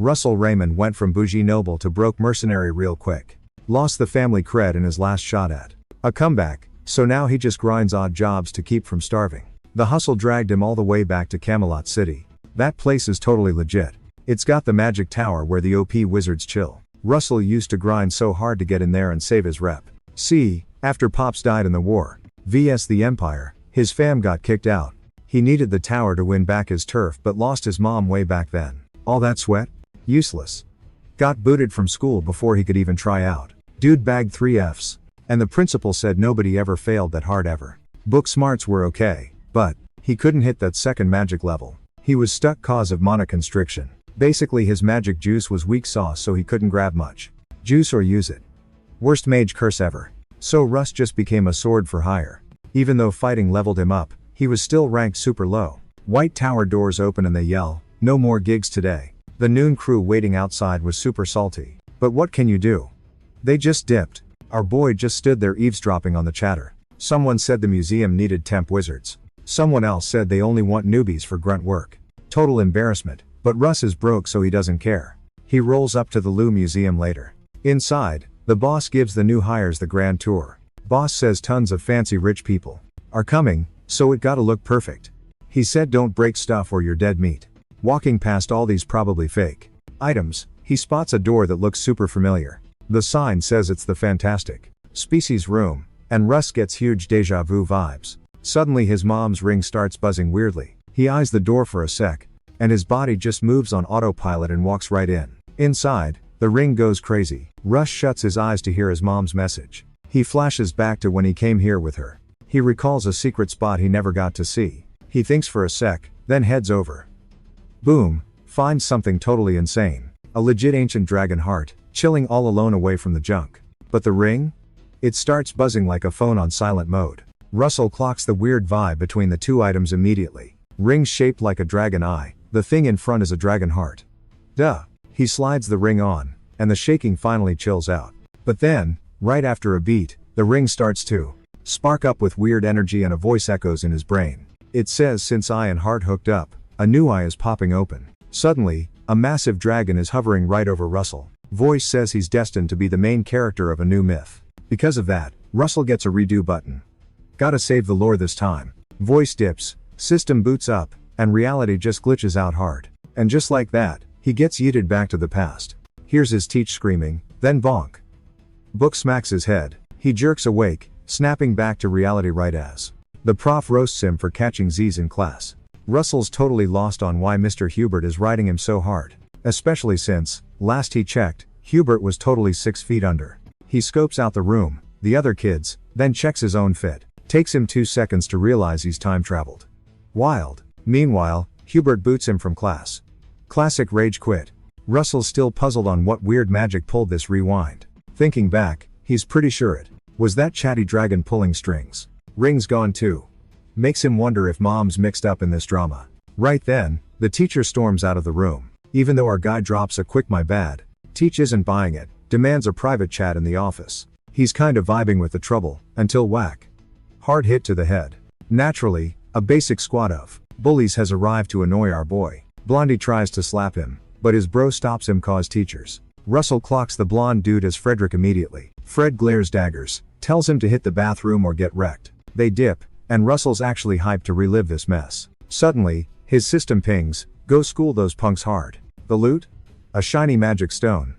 Russell Raymond went from bougie noble to broke mercenary real quick. Lost the family cred in his last shot at a comeback, so now he just grinds odd jobs to keep from starving. The hustle dragged him all the way back to Camelot City. That place is totally legit. It's got the magic tower where the OP wizards chill. Russell used to grind so hard to get in there and save his rep. See, after Pops died in the war vs the Empire, his fam got kicked out. He needed the tower to win back his turf but lost his mom way back then. All that sweat? Useless. Got booted from school before he could even try out. Dude bagged 3 Fs. And the principal said nobody ever failed that hard ever. Book smarts were okay, but he couldn't hit that second magic level. He was stuck cause of mana constriction. Basically his magic juice was weak sauce so he couldn't grab much juice or use it. Worst mage curse ever. So Russ just became a sword for hire. Even though fighting leveled him up, he was still ranked super low. White Tower doors open and they yell, "No more gigs today." The noon crew waiting outside was super salty. But what can you do? They just dipped. Our boy just stood there eavesdropping on the chatter. Someone said the museum needed temp wizards. Someone else said they only want newbies for grunt work. Total embarrassment, but Russ is broke so he doesn't care. He rolls up to the Lou Museum later. Inside, the boss gives the new hires the grand tour. Boss says tons of fancy rich people are coming, so it gotta look perfect. He said don't break stuff or you're dead meat. Walking past all these probably fake items, he spots a door that looks super familiar. The sign says it's the Fantastic Species Room, and Russ gets huge deja vu vibes. Suddenly his mom's ring starts buzzing weirdly. He eyes the door for a sec, and his body just moves on autopilot and walks right in. Inside, the ring goes crazy. Russ shuts his eyes to hear his mom's message. He flashes back to when he came here with her. He recalls a secret spot he never got to see. He thinks for a sec, then heads over. Boom, finds something totally insane. A legit ancient dragon heart, chilling all alone away from the junk. But the ring? It starts buzzing like a phone on silent mode. Russell clocks the weird vibe between the two items immediately. Ring shaped like a dragon eye, the thing in front is a dragon heart. Duh. He slides the ring on, and the shaking finally chills out. But then, right after a beat, the ring starts to spark up with weird energy and a voice echoes in his brain. It says since eye and heart hooked up, a new eye is popping open. Suddenly, a massive dragon is hovering right over Russell. Voice says he's destined to be the main character of a new myth. Because of that, Russell gets a redo button. Gotta save the lore this time. Voice dips, system boots up, and reality just glitches out hard. And just like that, he gets yeeted back to the past. Hears his teach screaming, then bonk. Book smacks his head. He jerks awake, snapping back to reality right as the prof roasts him for catching Z's in class. Russell's totally lost on why Mr. Hubert is riding him so hard. Especially since, last he checked, Hubert was totally 6 feet under. He scopes out the room, the other kids, then checks his own fit. Takes him 2 seconds to realize he's time traveled. Wild. Meanwhile, Hubert boots him from class. Classic rage quit. Russell's still puzzled on what weird magic pulled this rewind. Thinking back, he's pretty sure it was that chatty dragon pulling strings. Ring's gone too. Makes him wonder if mom's mixed up in this drama. Right then, the teacher storms out of the room. Even though our guy drops a quick my bad, Teach isn't buying it, demands a private chat in the office. He's kind of vibing with the trouble, until whack. Hard hit to the head. Naturally, a basic squad of bullies has arrived to annoy our boy. Blondie tries to slap him, but his bro stops him cause teachers. Russell clocks the blonde dude as Frederick immediately. Fred glares daggers, tells him to hit the bathroom or get wrecked. They dip, and Russell's actually hyped to relive this mess. Suddenly, his system pings, go school those punks hard. The loot? A shiny magic stone.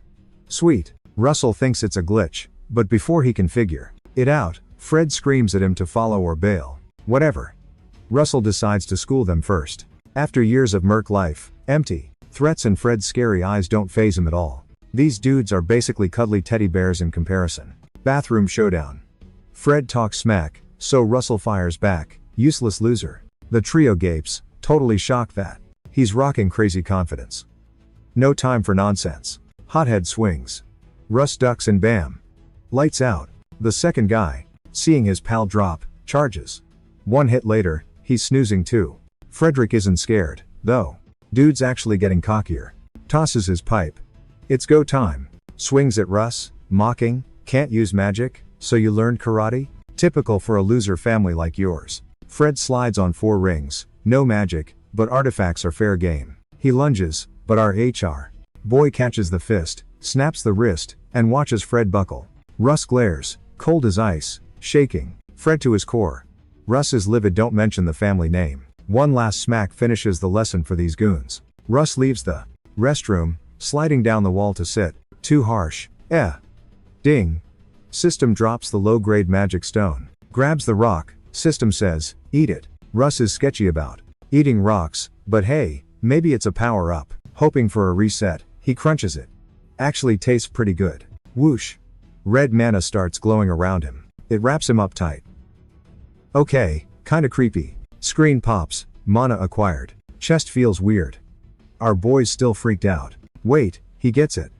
Sweet. Russell thinks it's a glitch, but before he can figure it out, Fred screams at him to follow or bail. Whatever. Russell decides to school them first. After years of merc life, empty threats and Fred's scary eyes don't faze him at all. These dudes are basically cuddly teddy bears in comparison. Bathroom showdown. Fred talks smack, so Russell fires back, useless loser. The trio gapes, totally shocked that he's rocking crazy confidence. No time for nonsense. Hothead swings. Russ ducks and bam. Lights out. The second guy, seeing his pal drop, charges. 1 hit later, he's snoozing too. Frederick isn't scared, though. Dude's actually getting cockier. Tosses his pipe. It's go time. Swings at Russ, mocking, can't use magic, so you learned karate? Typical for a loser family like yours. Fred slides on 4 rings, no magic, but artifacts are fair game. He lunges, but our HR Boy catches the fist, snaps the wrist, and watches Fred buckle. Russ glares, cold as ice, shaking. Fred to his core. Russ is livid. Don't mention the family name. One last smack finishes the lesson for these goons. Russ leaves the restroom, sliding down the wall to sit. Too harsh. Ding. System drops the low-grade magic stone. Grabs the rock. System says, eat it. Russ is sketchy about eating rocks, but hey, maybe it's a power-up. Hoping for a reset, he crunches it. Actually tastes pretty good. Whoosh. Red mana starts glowing around him. It wraps him up tight. Okay, kinda creepy. Screen pops, mana acquired. Chest feels weird. Our boy's still freaked out. Wait, he gets it.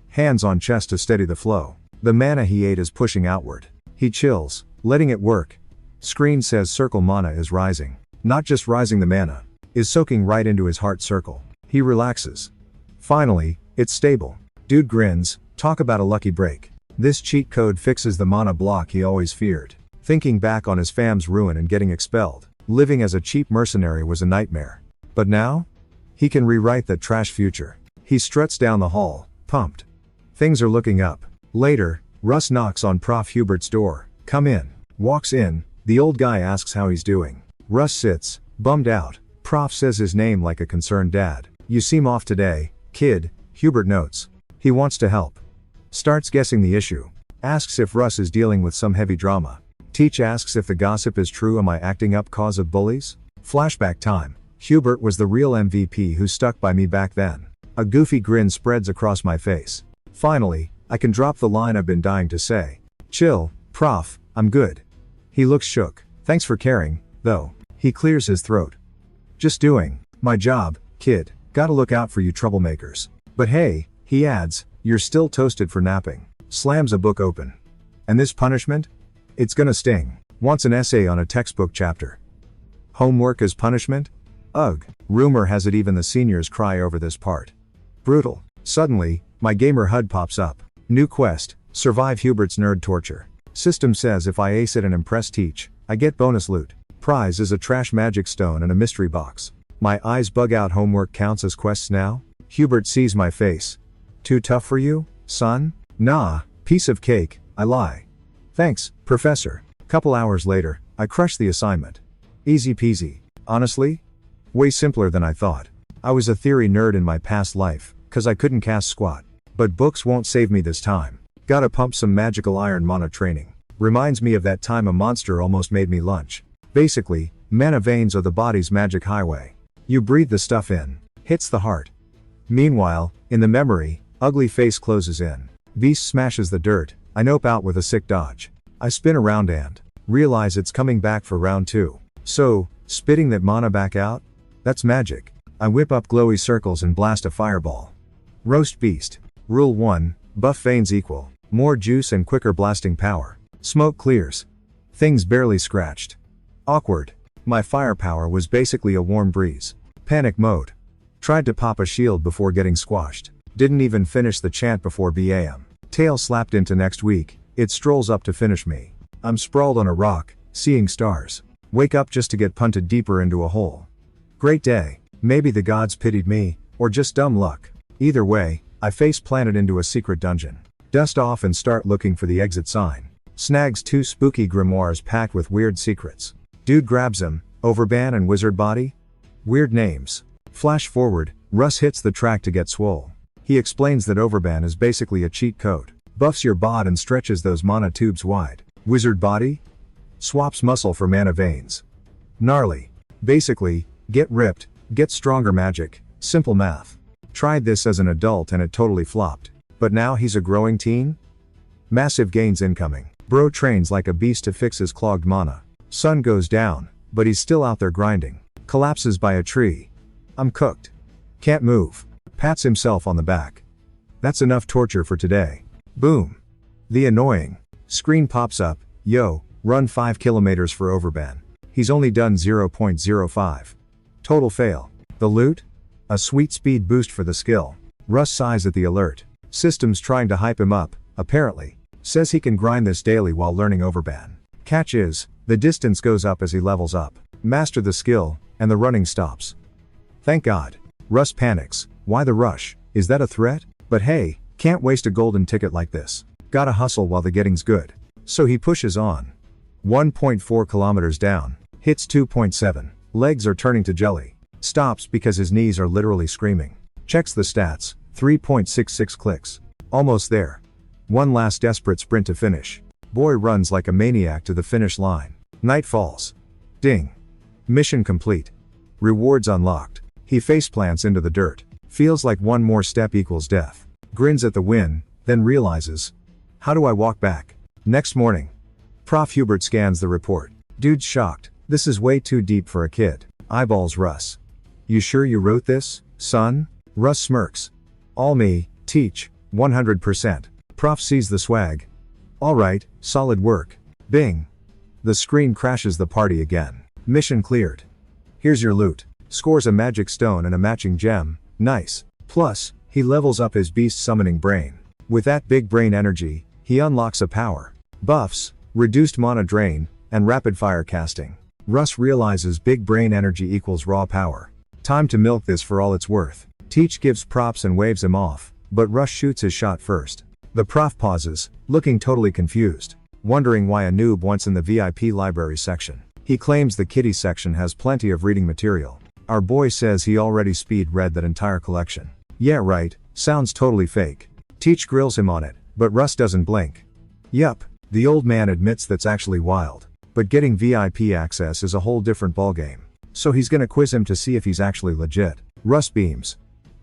Hands on chest to steady the flow. The mana he ate is pushing outward. He chills, letting it work. Screen says circle mana is rising. Not just rising, the mana is soaking right into his heart circle. He relaxes. Finally, it's stable. Dude grins, talk about a lucky break. This cheat code fixes the mana block he always feared. Thinking back on his fam's ruin and getting expelled, living as a cheap mercenary was a nightmare. But now? He can rewrite that trash future. He struts down the hall, pumped. Things are looking up. Later, Russ knocks on Prof. Hubert's door. Come in. Walks in, the old guy asks how he's doing. Russ sits, bummed out. Prof says his name like a concerned dad. You seem off today, kid, Hubert notes. He wants to help. Starts guessing the issue. Asks if Russ is dealing with some heavy drama. Teach asks if the gossip is true. Am I acting up cause of bullies? Flashback time. Hubert was the real MVP who stuck by me back then. A goofy grin spreads across my face. Finally, I can drop the line I've been dying to say. Chill, Prof, I'm good. He looks shook. Thanks for caring, though. He clears his throat. Just doing my job, kid. Gotta look out for you troublemakers. But hey, he adds, you're still toasted for napping. Slams a book open. And this punishment? It's gonna sting. Wants an essay on a textbook chapter. Homework as punishment? Ugh. Rumor has it even the seniors cry over this part. Brutal. Suddenly, my gamer HUD pops up. New quest, survive Hubert's nerd torture. System says if I ace it and impress Teach, I get bonus loot. Prize is a trash magic stone and a mystery box. My eyes bug out. Homework counts as quests now? Hubert sees my face. Too tough for you, son? Nah, piece of cake, I lie. Thanks, professor. Couple hours later, I crush the assignment. Easy peasy. Honestly? Way simpler than I thought. I was a theory nerd in my past life, cause I couldn't cast squat. But books won't save me this time. Gotta pump some magical iron mana training. Reminds me of that time a monster almost made me lunch. Basically, mana veins are the body's magic highway. You breathe the stuff in. Hits the heart. Meanwhile, in the memory, ugly face closes in. Beast smashes the dirt. I nope out with a sick dodge. I spin around and realize it's coming back for round 2. So, spitting that mana back out? That's magic. I whip up glowy circles and blast a fireball. Roast beast. Rule 1, buff veins equal more juice and quicker blasting power. Smoke clears. Things barely scratched. Awkward. My firepower was basically a warm breeze. Panic mode. Tried to pop a shield before getting squashed. Didn't even finish the chant before BAM. Tail slapped into next week. It strolls up to finish me. I'm sprawled on a rock, seeing stars. Wake up just to get punted deeper into a hole. Great day. Maybe the gods pitied me, or just dumb luck. Either way, I face planted into a secret dungeon. Dust off and start looking for the exit sign. Snags 2 spooky grimoires packed with weird secrets. Dude grabs him, Overban and Wizard Body? Weird names. Flash forward, Russ hits the track to get swole. He explains that Overban is basically a cheat code. Buffs your bod and stretches those mana tubes wide. Wizard Body? Swaps muscle for mana veins. Gnarly. Basically, get ripped, get stronger magic, simple math. Tried this as an adult and it totally flopped. But now he's a growing teen? Massive gains incoming. Bro trains like a beast to fix his clogged mana. Sun goes down, but he's still out there grinding. Collapses by a tree. I'm cooked. Can't move. Pats himself on the back. That's enough torture for today. Boom. The annoying screen pops up. Yo, run 5 kilometers for Overban. He's only done 0.05. Total fail. The loot? A sweet speed boost for the skill. Russ sighs at the alert. System's trying to hype him up, apparently. Says he can grind this daily while learning Overban. Catch is, the distance goes up as he levels up. Master the skill, and the running stops. Thank God. Russ panics. Why the rush? Is that a threat? But hey, can't waste a golden ticket like this. Gotta hustle while the getting's good. So he pushes on. 1.4 kilometers down. Hits 2.7. Legs are turning to jelly. Stops because his knees are literally screaming. Checks the stats. 3.66 clicks. Almost there. One last desperate sprint to finish. Boy runs like a maniac to the finish line. Night falls. Ding. Mission complete. Rewards unlocked. He faceplants into the dirt. Feels like one more step equals death. Grins at the win, then realizes, how do I walk back? Next morning. Prof. Hubert scans the report. Dude's shocked. This is way too deep for a kid. Eyeballs Russ. You sure you wrote this, son? Russ smirks. All me, teach, 100%. Prof sees the swag. Alright, solid work. Bing. The screen crashes the party again. Mission cleared. Here's your loot. Scores a magic stone and a matching gem. Nice. Plus, he levels up his beast summoning brain. With that big brain energy, he unlocks a power. Buffs, reduced mana drain, and rapid fire casting. Russ realizes big brain energy equals raw power. Time to milk this for all it's worth. Teach gives props and waves him off, but Russ shoots his shot first. The prof pauses, looking totally confused, wondering why a noob wants in the VIP library section. He claims the kiddie section has plenty of reading material. Our boy says he already speed read that entire collection. Yeah right, sounds totally fake. Teach grills him on it, but Russ doesn't blink. Yup, the old man admits that's actually wild. But getting VIP access is a whole different ballgame. So he's gonna quiz him to see if he's actually legit. Russ beams.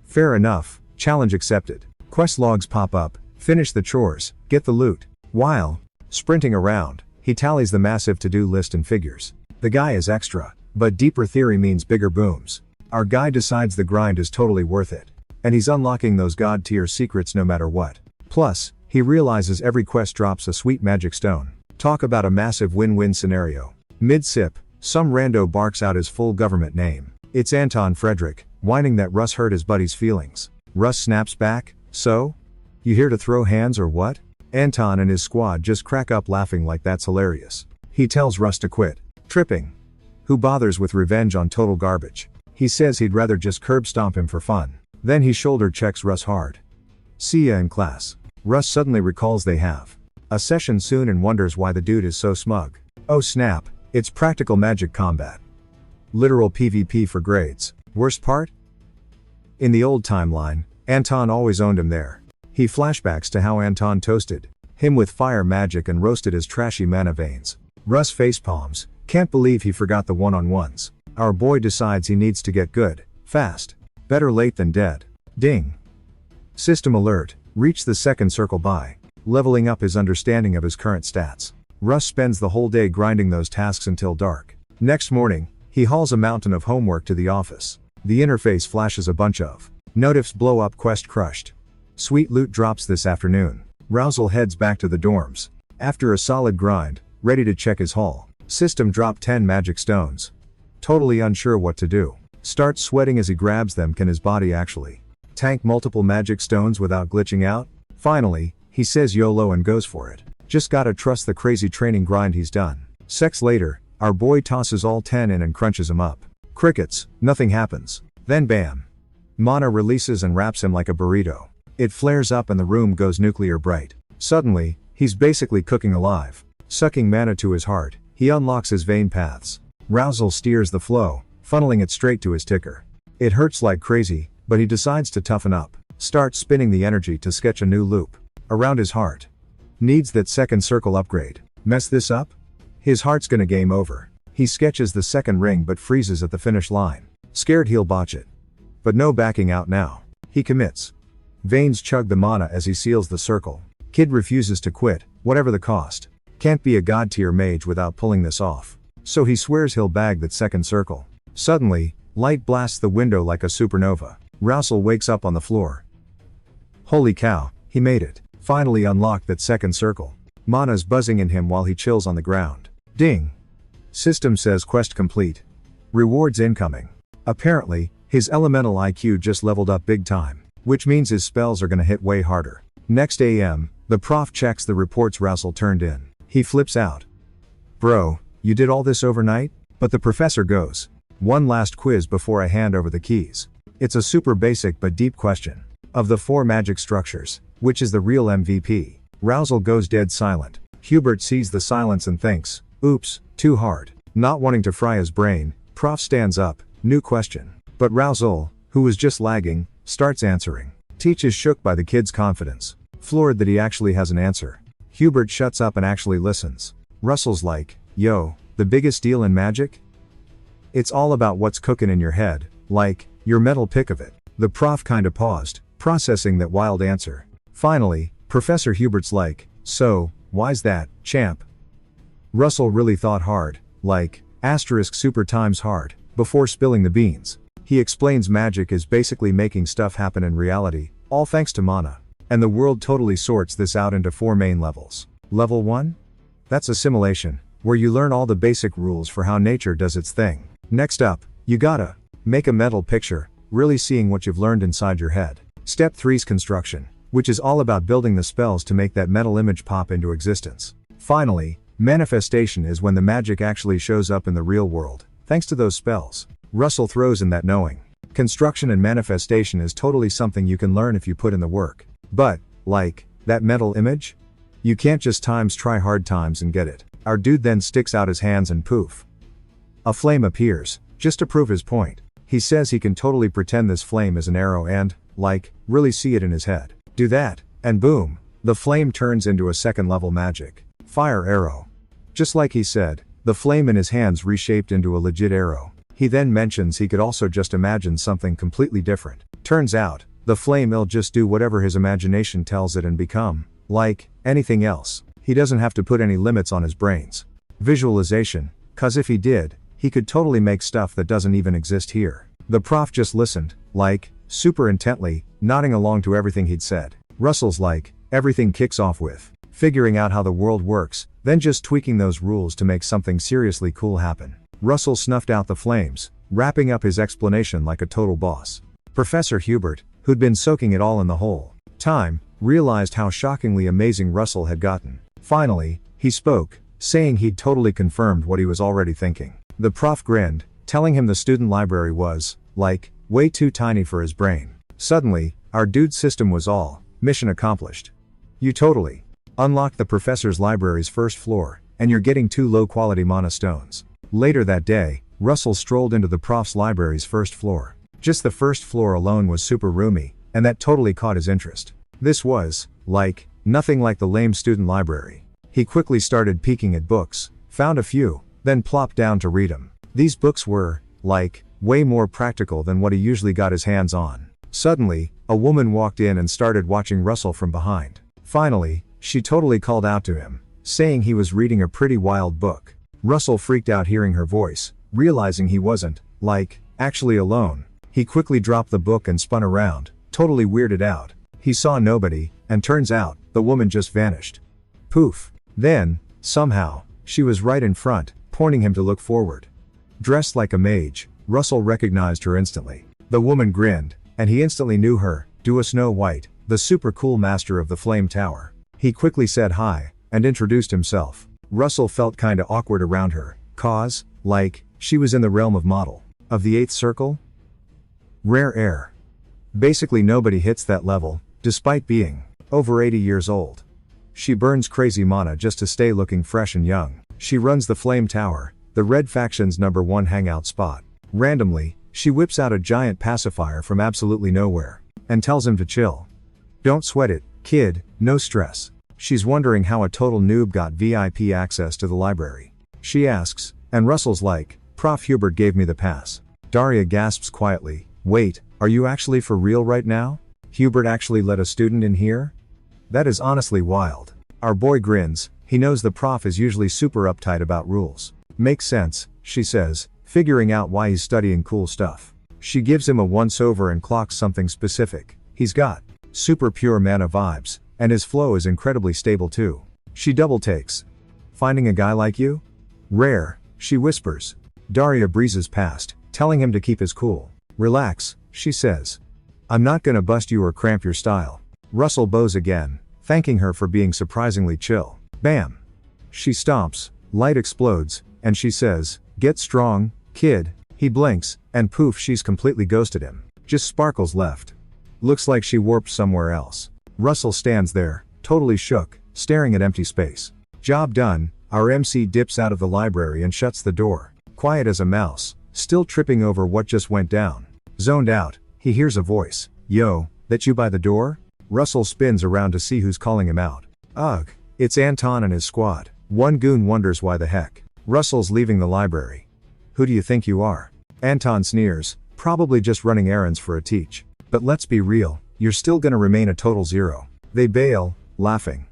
Fair enough, challenge accepted. Quest logs pop up, finish the chores, get the loot. While sprinting around, he tallies the massive to-do list and figures. The guy is extra, but deeper theory means bigger booms. Our guy decides the grind is totally worth it. And he's unlocking those god tier secrets no matter what. Plus, he realizes every quest drops a sweet magic stone. Talk about a massive win-win scenario. Mid-sip, some rando barks out his full government name. It's Anton Frederick, whining that Russ hurt his buddy's feelings. Russ snaps back, so? You here to throw hands or what? Anton and his squad just crack up laughing like that's hilarious. He tells Russ to quit. Tripping. Who bothers with revenge on total garbage? He says he'd rather just curb stomp him for fun. Then he shoulder checks Russ hard. See ya in class. Russ suddenly recalls they have a session soon and wonders why the dude is so smug. Oh snap, it's practical magic combat. Literal PvP for grades. Worst part? In the old timeline, Anton always owned him there. He flashbacks to how Anton toasted him with fire magic and roasted his trashy mana veins. Russ facepalms, can't believe he forgot the one-on-ones. Our boy decides he needs to get good, fast. Better late than dead. Ding. System alert, reach the second circle by. Leveling up his understanding of his current stats. Russ spends the whole day grinding those tasks until dark. Next morning, he hauls a mountain of homework to the office. The interface flashes a bunch of notifs blow up quest crushed. Sweet loot drops this afternoon. Rousel heads back to the dorms. After a solid grind, ready to check his haul. System dropped 10 magic stones. Totally unsure what to do. Starts sweating as he grabs them. Can his body actually tank multiple magic stones without glitching out? Finally, he says YOLO and goes for it. Just gotta trust the crazy training grind he's done. Secs later, our boy tosses all 10 in and crunches them up. Crickets, nothing happens. Then bam. Mana releases and wraps him like a burrito. It flares up and the room goes nuclear bright. Suddenly, he's basically cooking alive. Sucking mana to his heart, he unlocks his vein paths. Rousel steers the flow, funneling it straight to his ticker. It hurts like crazy, but he decides to toughen up. Starts spinning the energy to sketch a new loop around his heart. Needs that second circle upgrade. Mess this up? His heart's gonna game over. He sketches the second ring but freezes at the finish line. Scared he'll botch it. But no backing out now. He commits. Veins chug the mana as he seals the circle. Kid refuses to quit, whatever the cost. Can't be a god tier mage without pulling this off. So he swears he'll bag that second circle. Suddenly, light blasts the window like a supernova. Rousel wakes up on the floor. Holy cow, he made it. Finally unlocked that second circle. Mana's buzzing in him while he chills on the ground. Ding. System says quest complete. Rewards incoming. Apparently, his elemental IQ just leveled up big time, which means his spells are gonna hit way harder. Next AM, the prof checks the reports Rousel turned in. He flips out. Bro, you did all this overnight? But the professor goes. One last quiz before I hand over the keys. It's a super basic but deep question. Of the 4 magic structures, which is the real MVP? Rousel goes dead silent. Hubert sees the silence and thinks, oops, too hard. Not wanting to fry his brain, Prof stands up, new question. But Rousel, who was just lagging, starts answering. Teach is shook by the kid's confidence. Floored that he actually has an answer. Hubert shuts up and actually listens. Russell's like, yo, the biggest deal in magic? It's all about what's cooking in your head, like, your mental pick of it. The prof kinda paused, processing that wild answer. Finally, Professor Hubert's like, so, why's that, champ? Russell really thought hard, like, asterisk super times hard, before spilling the beans. He explains magic is basically making stuff happen in reality, all thanks to mana. And the world totally sorts this out into 4 main levels. Level 1? That's assimilation, where you learn all the basic rules for how nature does its thing. Next up, you gotta make a mental picture, really seeing what you've learned inside your head. Step 3's construction, which is all about building the spells to make that mental image pop into existence. Finally, manifestation is when the magic actually shows up in the real world, thanks to those spells. Russell throws in that knowing. Construction and manifestation is totally something you can learn if you put in the work. But, like, that mental image? You can't just try hard times and get it. Our dude then sticks out his hands and poof. A flame appears, just to prove his point. He says he can totally pretend this flame is an arrow and, like, really see it in his head. Do that, and boom, the flame turns into a 2nd level magic. Fire arrow. Just like he said, the flame in his hands reshaped into a legit arrow. He then mentions he could also just imagine something completely different. Turns out, the flame'll just do whatever his imagination tells it and become, like, anything else. He doesn't have to put any limits on his brains. Visualization, 'cause if he did, he could totally make stuff that doesn't even exist here. The prof just listened, like, super intently, nodding along to everything he'd said. Russell's like, everything kicks off with figuring out how the world works, then just tweaking those rules to make something seriously cool happen. Russell snuffed out the flames, wrapping up his explanation like a total boss. Professor Hubert, who'd been soaking it all in the whole time, realized how shockingly amazing Russell had gotten. Finally, he spoke, saying he'd totally confirmed what he was already thinking. The prof grinned, telling him the student library was, like, way too tiny for his brain. Suddenly, our dude's system was all, mission accomplished. You totally unlocked the professor's library's 1st floor, and you're getting 2 low-quality mana stones. Later that day, Russell strolled into the prof's library's 1st floor. Just the 1st floor alone was super roomy, and that totally caught his interest. This was, like, nothing like the lame student library. He quickly started peeking at books, found a few, then plopped down to read them. These books were, like, way more practical than what he usually got his hands on. Suddenly, a woman walked in and started watching Russell from behind. Finally, she totally called out to him, saying he was reading a pretty wild book. Russell freaked out hearing her voice, realizing he wasn't, like, actually alone. He quickly dropped the book and spun around, totally weirded out. He saw nobody, and turns out, the woman just vanished. Poof. Then, somehow, she was right in front, pointing him to look forward. Dressed like a mage, Russell recognized her instantly. The woman grinned, and he instantly knew her, Dua Snow White, the super cool master of the Flame Tower. He quickly said hi, and introduced himself. Russell felt kinda awkward around her, 'cause, like, she was in the realm of model. Of the 8th circle? Rare air. Basically nobody hits that level, despite being over 80 years old. She burns crazy mana just to stay looking fresh and young. She runs the Flame Tower, the Red Faction's #1 hangout spot. Randomly, she whips out a giant pacifier from absolutely nowhere, and tells him to chill. Don't sweat it, kid, no stress. She's wondering how a total noob got VIP access to the library. She asks, and Russell's like, Prof Hubert gave me the pass. Daria gasps quietly, wait, are you actually for real right now? Hubert actually let a student in here? That is honestly wild. Our boy grins, he knows the prof is usually super uptight about rules. Makes sense, she says, figuring out why he's studying cool stuff. She gives him a once-over and clocks something specific. He's got super pure mana vibes, and his flow is incredibly stable too. She double takes. Finding a guy like you? Rare, she whispers. Daria breezes past, telling him to keep his cool. Relax, she says. I'm not gonna bust you or cramp your style. Russell bows again, thanking her for being surprisingly chill. Bam! She stomps, light explodes, and she says, get strong, kid. He blinks, and poof, she's completely ghosted him. Just sparkles left. Looks like she warped somewhere else. Russell stands there, totally shook, staring at empty space. Job done, our MC dips out of the library and shuts the door. Quiet as a mouse, still tripping over what just went down. Zoned out, he hears a voice. Yo, that you by the door? Russell spins around to see who's calling him out. Ugh, it's Anton and his squad. One goon wonders why the heck. Russell's leaving the library. Who do you think you are? Anton sneers, probably just running errands for a teach. But let's be real, you're still gonna remain a total zero. They bail, laughing.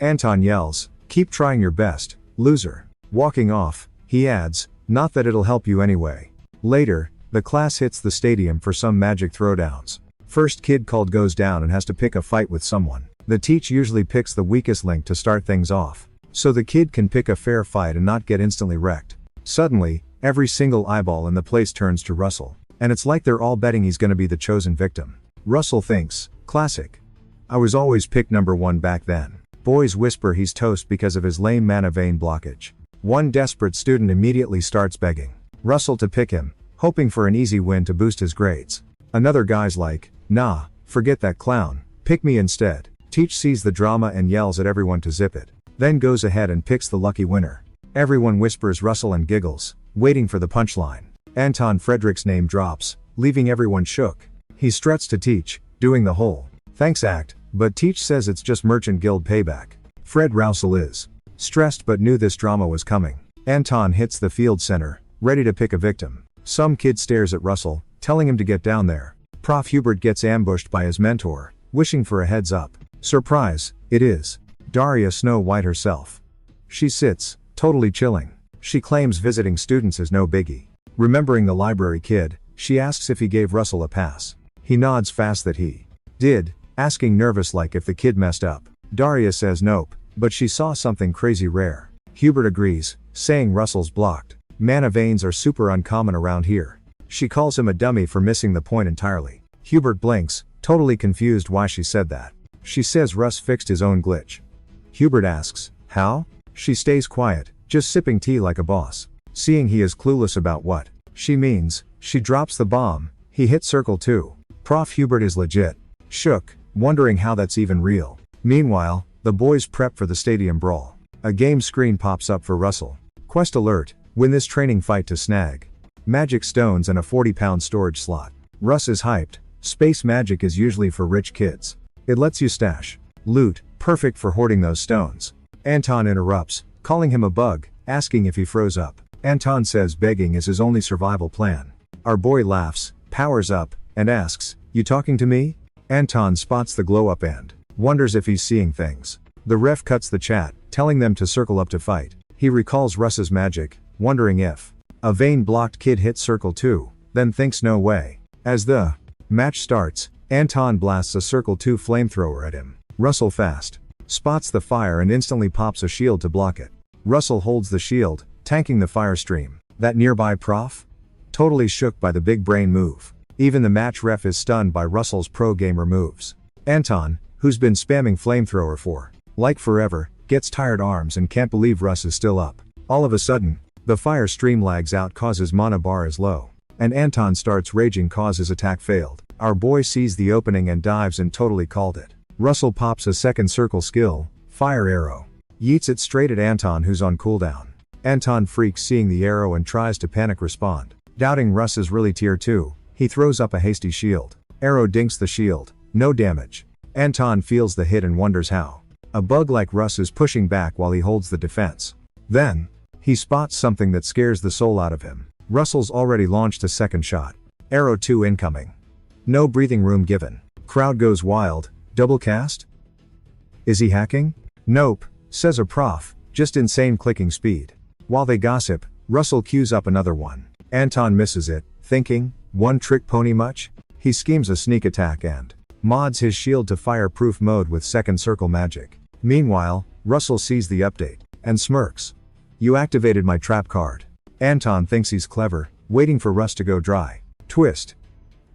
Anton yells, keep trying your best, loser. Walking off, he adds, not that it'll help you anyway. Later, the class hits the stadium for some magic throwdowns. First kid called goes down and has to pick a fight with someone. The teach usually picks the weakest link to start things off, so the kid can pick a fair fight and not get instantly wrecked. Suddenly, every single eyeball in the place turns to Russell, and it's like they're all betting he's gonna be the chosen victim. Russell thinks, classic. I was always picked number one back then. Boys whisper he's toast because of his lame mana vein blockage. One desperate student immediately starts begging Russell to pick him, hoping for an easy win to boost his grades. Another guy's like, nah, forget that clown, pick me instead. Teach sees the drama and yells at everyone to zip it, then goes ahead and picks the lucky winner. Everyone whispers Russell and giggles, waiting for the punchline. Anton Frederick's name drops, leaving everyone shook. He struts to Teach, doing the whole thanks act, but Teach says it's just Merchant Guild payback. Fred Russell is stressed but knew this drama was coming. Anton hits the field center, ready to pick a victim. Some kid stares at Russell, telling him to get down there. Prof. Hubert gets ambushed by his mentor, wishing for a heads up. Surprise, it is Daria Snow White herself. She sits, totally chilling. She claims visiting students is no biggie. Remembering the library kid, she asks if he gave Russell a pass. He nods fast that he did, asking nervous like if the kid messed up. Daria says nope, but she saw something crazy rare. Hubert agrees, saying Russell's blocked. Mana veins are super uncommon around here. She calls him a dummy for missing the point entirely. Hubert blinks, totally confused why she said that. She says Russ fixed his own glitch. Hubert asks, how? She stays quiet, just sipping tea like a boss. Seeing he is clueless about what she means, she drops the bomb. He hit circle 2. Prof. Hubert is legit shook, wondering how that's even real. Meanwhile, the boys prep for the stadium brawl. A game screen pops up for Russell. Quest alert, win this training fight to snag magic stones and a 40-pound storage slot. Russ is hyped. Space magic is usually for rich kids. It lets you stash loot, perfect for hoarding those stones. Anton interrupts, calling him a bug, asking if he froze up. Anton says begging is his only survival plan. Our boy laughs, powers up, and asks, you talking to me? Anton spots the glow up and wonders if he's seeing things. The ref cuts the chat, telling them to circle up to fight. He recalls Russ's magic, wondering if a vein blocked kid hit circle 2, then thinks no way. As the match starts, Anton blasts a circle 2 flamethrower at him. Russell fast spots the fire and instantly pops a shield to block it. Russell holds the shield, tanking the fire stream. That nearby prof? Totally shook by the big brain move. Even the match ref is stunned by Russell's pro gamer moves. Anton, who's been spamming flamethrower for like forever, gets tired arms and can't believe Russ is still up. All of a sudden, the fire stream lags out cause his mana bar is low, and Anton starts raging cause his attack failed. Our boy sees the opening and dives and totally called it. Russell pops a second circle skill, fire arrow. Yeets it straight at Anton who's on cooldown. Anton freaks seeing the arrow and tries to panic respond. Doubting Russ is really tier 2, he throws up a hasty shield. Arrow dinks the shield, no damage. Anton feels the hit and wonders how a bug like Russ is pushing back while he holds the defense. Then, he spots something that scares the soul out of him. Russell's already launched a second shot. Arrow 2 incoming. No breathing room given. Crowd goes wild. Double cast? Is he hacking? Nope, says a prof, just insane clicking speed. While they gossip, Russell queues up another one. Anton misses it, thinking, one trick pony much? He schemes a sneak attack and mods his shield to fireproof mode with second circle magic. Meanwhile, Russell sees the update and smirks. You activated my trap card. Anton thinks he's clever, waiting for Russ to go dry. Twist.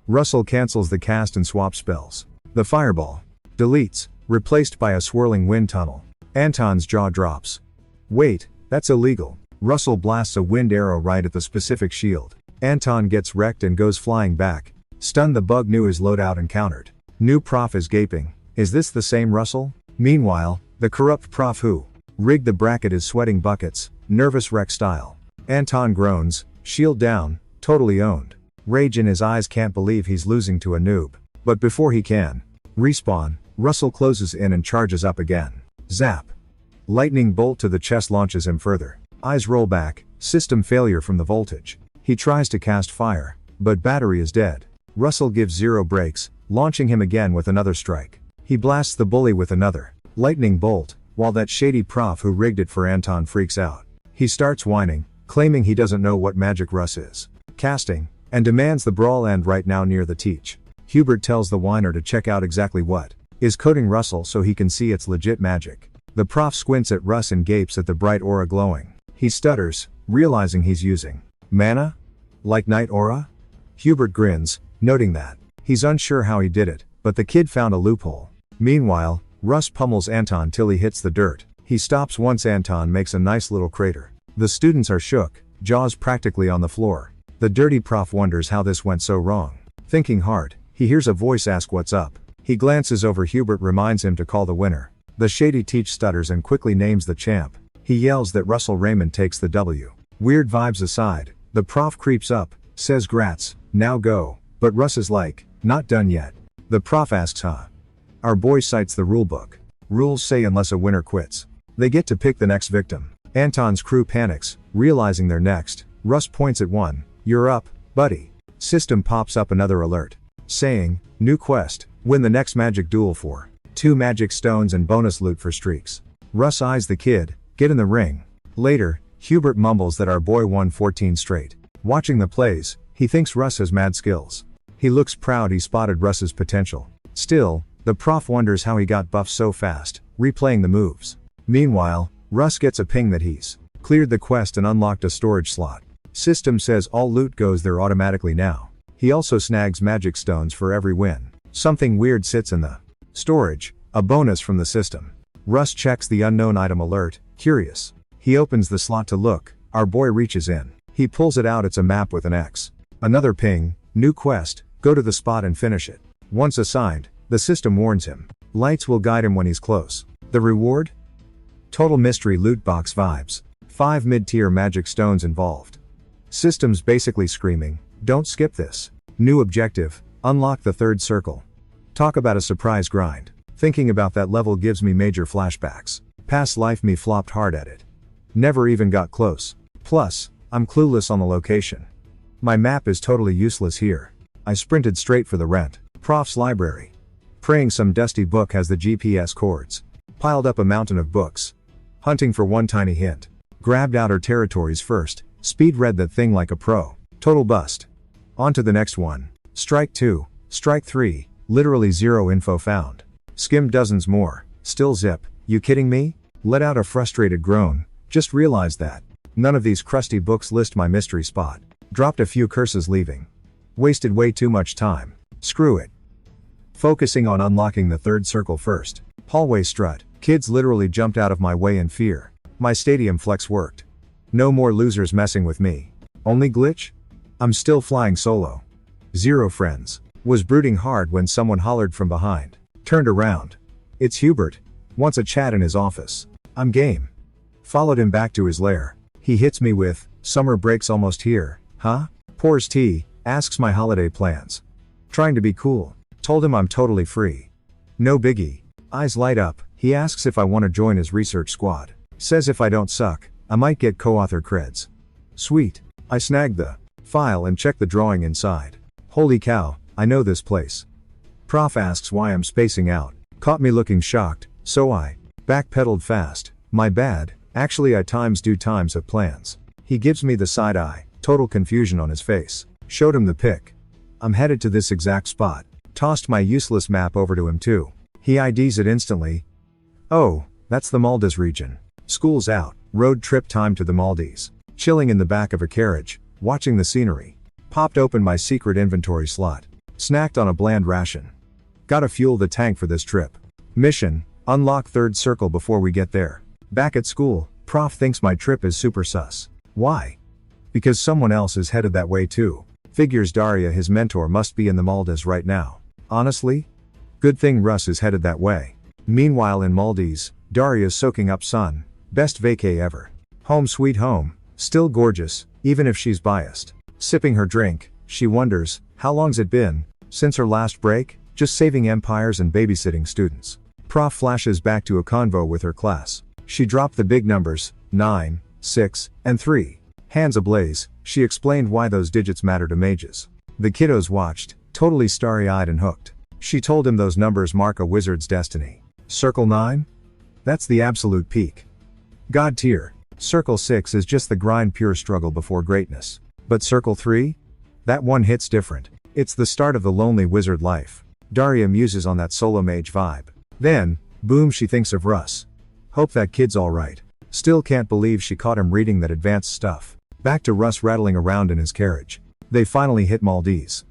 Russell cancels the cast and swap spells. The fireball deletes, replaced by a swirling wind tunnel. Anton's jaw drops. Wait, that's illegal. Russell blasts a wind arrow right at the specific shield. Anton gets wrecked and goes flying back. Stunned, the bug knew his loadout and countered. New prof is gaping. Is this the same Russell? Meanwhile, the corrupt prof who rigged the bracket is sweating buckets, nervous wreck style. Anton groans, shield down, totally owned. Rage in his eyes, can't believe he's losing to a noob. But before he can respawn, Russell closes in and charges up again. Zap. Lightning bolt to the chest launches him further. Eyes roll back, system failure from the voltage. He tries to cast fire, but battery is dead. Russell gives zero breaks, launching him again with another strike. He blasts the bully with another lightning bolt, while that shady prof who rigged it for Anton freaks out. He starts whining, claiming he doesn't know what magic Russ is casting, and demands the brawl end right now near the teach. Hubert tells the whiner to check out exactly what is coding Russell so he can see it's legit magic. The prof squints at Russ and gapes at the bright aura glowing. He stutters, realizing he's using mana? Like night aura? Hubert grins, noting that he's unsure how he did it, but the kid found a loophole. Meanwhile, Russ pummels Anton till he hits the dirt. He stops once Anton makes a nice little crater. The students are shook, jaws practically on the floor. The dirty prof wonders how this went so wrong. Thinking hard, he hears a voice ask what's up. He glances over. Hubert reminds him to call the winner. The shady teach stutters and quickly names the champ. He yells that Russell Raymond takes the W. Weird vibes aside, the prof creeps up, says grats, now go, but Russ is like, not done yet. The prof asks huh? Our boy cites the rulebook. Rules say unless a winner quits, they get to pick the next victim. Anton's crew panics, realizing they're next. Russ points at one, you're up, buddy. System pops up another alert, saying, new quest, win the next magic duel for 2 magic stones and bonus loot for streaks. Russ eyes the kid, get in the ring. Later, Hubert mumbles that our boy won 14 straight. Watching the plays, he thinks Russ has mad skills. He looks proud he spotted Russ's potential. Still, the prof wonders how he got buffed so fast, replaying the moves. Meanwhile, Russ gets a ping that he's cleared the quest and unlocked a storage slot. System says all loot goes there automatically now. He also snags magic stones for every win. Something weird sits in the storage, a bonus from the system. Russ checks the unknown item alert, curious. He opens the slot to look. Our boy reaches in. He pulls it out. It's a map with an X. Another ping, new quest, go to the spot and finish it. Once assigned, the system warns him. Lights will guide him when he's close. The reward? Total mystery loot box vibes. 5 mid-tier magic stones involved. System's basically screaming, don't skip this. New objective, unlock the 3rd circle. Talk about a surprise grind. Thinking about that level gives me major flashbacks. Past life me flopped hard at it. Never even got close. Plus, I'm clueless on the location. My map is totally useless here. I sprinted straight for the rent. Prof's library. Praying some dusty book has the GPS coords. Piled up a mountain of books. Hunting for one tiny hint. Grabbed outer territories first. Speed read that thing like a pro. Total bust. On to the next one. Strike 2. Strike 3. Literally zero info found. Skimmed dozens more. Still zip. You kidding me? Let out a frustrated groan. Just realized that none of these crusty books list my mystery spot. Dropped a few curses leaving. Wasted way too much time. Screw it. Focusing on unlocking the 3rd circle first. Hallway strut. Kids literally jumped out of my way in fear. My stadium flex worked. No more losers messing with me. Only glitch? I'm still flying solo. 0 friends. Was brooding hard when someone hollered from behind. Turned around. It's Hubert. Wants a chat in his office. I'm game. Followed him back to his lair. He hits me with, summer break's almost here, huh? Pours tea, asks my holiday plans. Trying to be cool. Told him I'm totally free. No biggie. Eyes light up, he asks if I want to join his research squad. Says if I don't suck, I might get co-author creds. Sweet. I snagged the file and checked the drawing inside. Holy cow, I know this place. Prof asks why I'm spacing out. Caught me looking shocked, so I backpedaled fast. My bad, actually I do times have plans. He gives me the side eye, total confusion on his face. Showed him the pic. I'm headed to this exact spot. Tossed my useless map over to him too. He IDs it instantly. Oh, that's the Maldives region. School's out, road trip time to the Maldives. Chilling in the back of a carriage, watching the scenery. Popped open my secret inventory slot. Snacked on a bland ration. Gotta fuel the tank for this trip. Mission, unlock 3rd circle before we get there. Back at school, Prof thinks my trip is super sus. Why? Because someone else is headed that way too. Figures Daria, his mentor, must be in the Maldives right now. Honestly? Good thing Russ is headed that way. Meanwhile in Maldives, Daria's soaking up sun. Best vacay ever. Home sweet home, still gorgeous, even if she's biased. Sipping her drink, she wonders, how long's it been since her last break? Just saving empires and babysitting students. Prof flashes back to a convo with her class. She dropped the big numbers, 9, 6, and 3. Hands ablaze, she explained why those digits matter to mages. The kiddos watched, totally starry-eyed and hooked. She told him those numbers mark a wizard's destiny. Circle 9? That's the absolute peak. God tier. Circle 6 is just the grind, pure struggle before greatness. But Circle 3? That one hits different. It's the start of the lonely wizard life. Daria muses on that solo mage vibe. Then, boom, she thinks of Russ. Hope that kid's alright. Still can't believe she caught him reading that advanced stuff. Back to Russ rattling around in his carriage. They finally hit Maldives.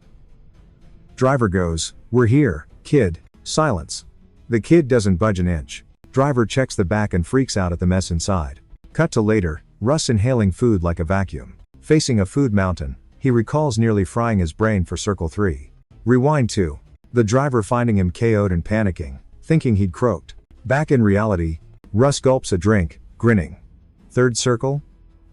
Driver goes, "We're here, kid." Silence. The kid doesn't budge an inch. Driver checks the back and freaks out at the mess inside. Cut to later, Russ inhaling food like a vacuum. Facing a food mountain, he recalls nearly frying his brain for Circle 3. Rewind to the driver finding him KO'd and panicking, thinking he'd croaked. Back in reality, Russ gulps a drink, grinning. Third circle?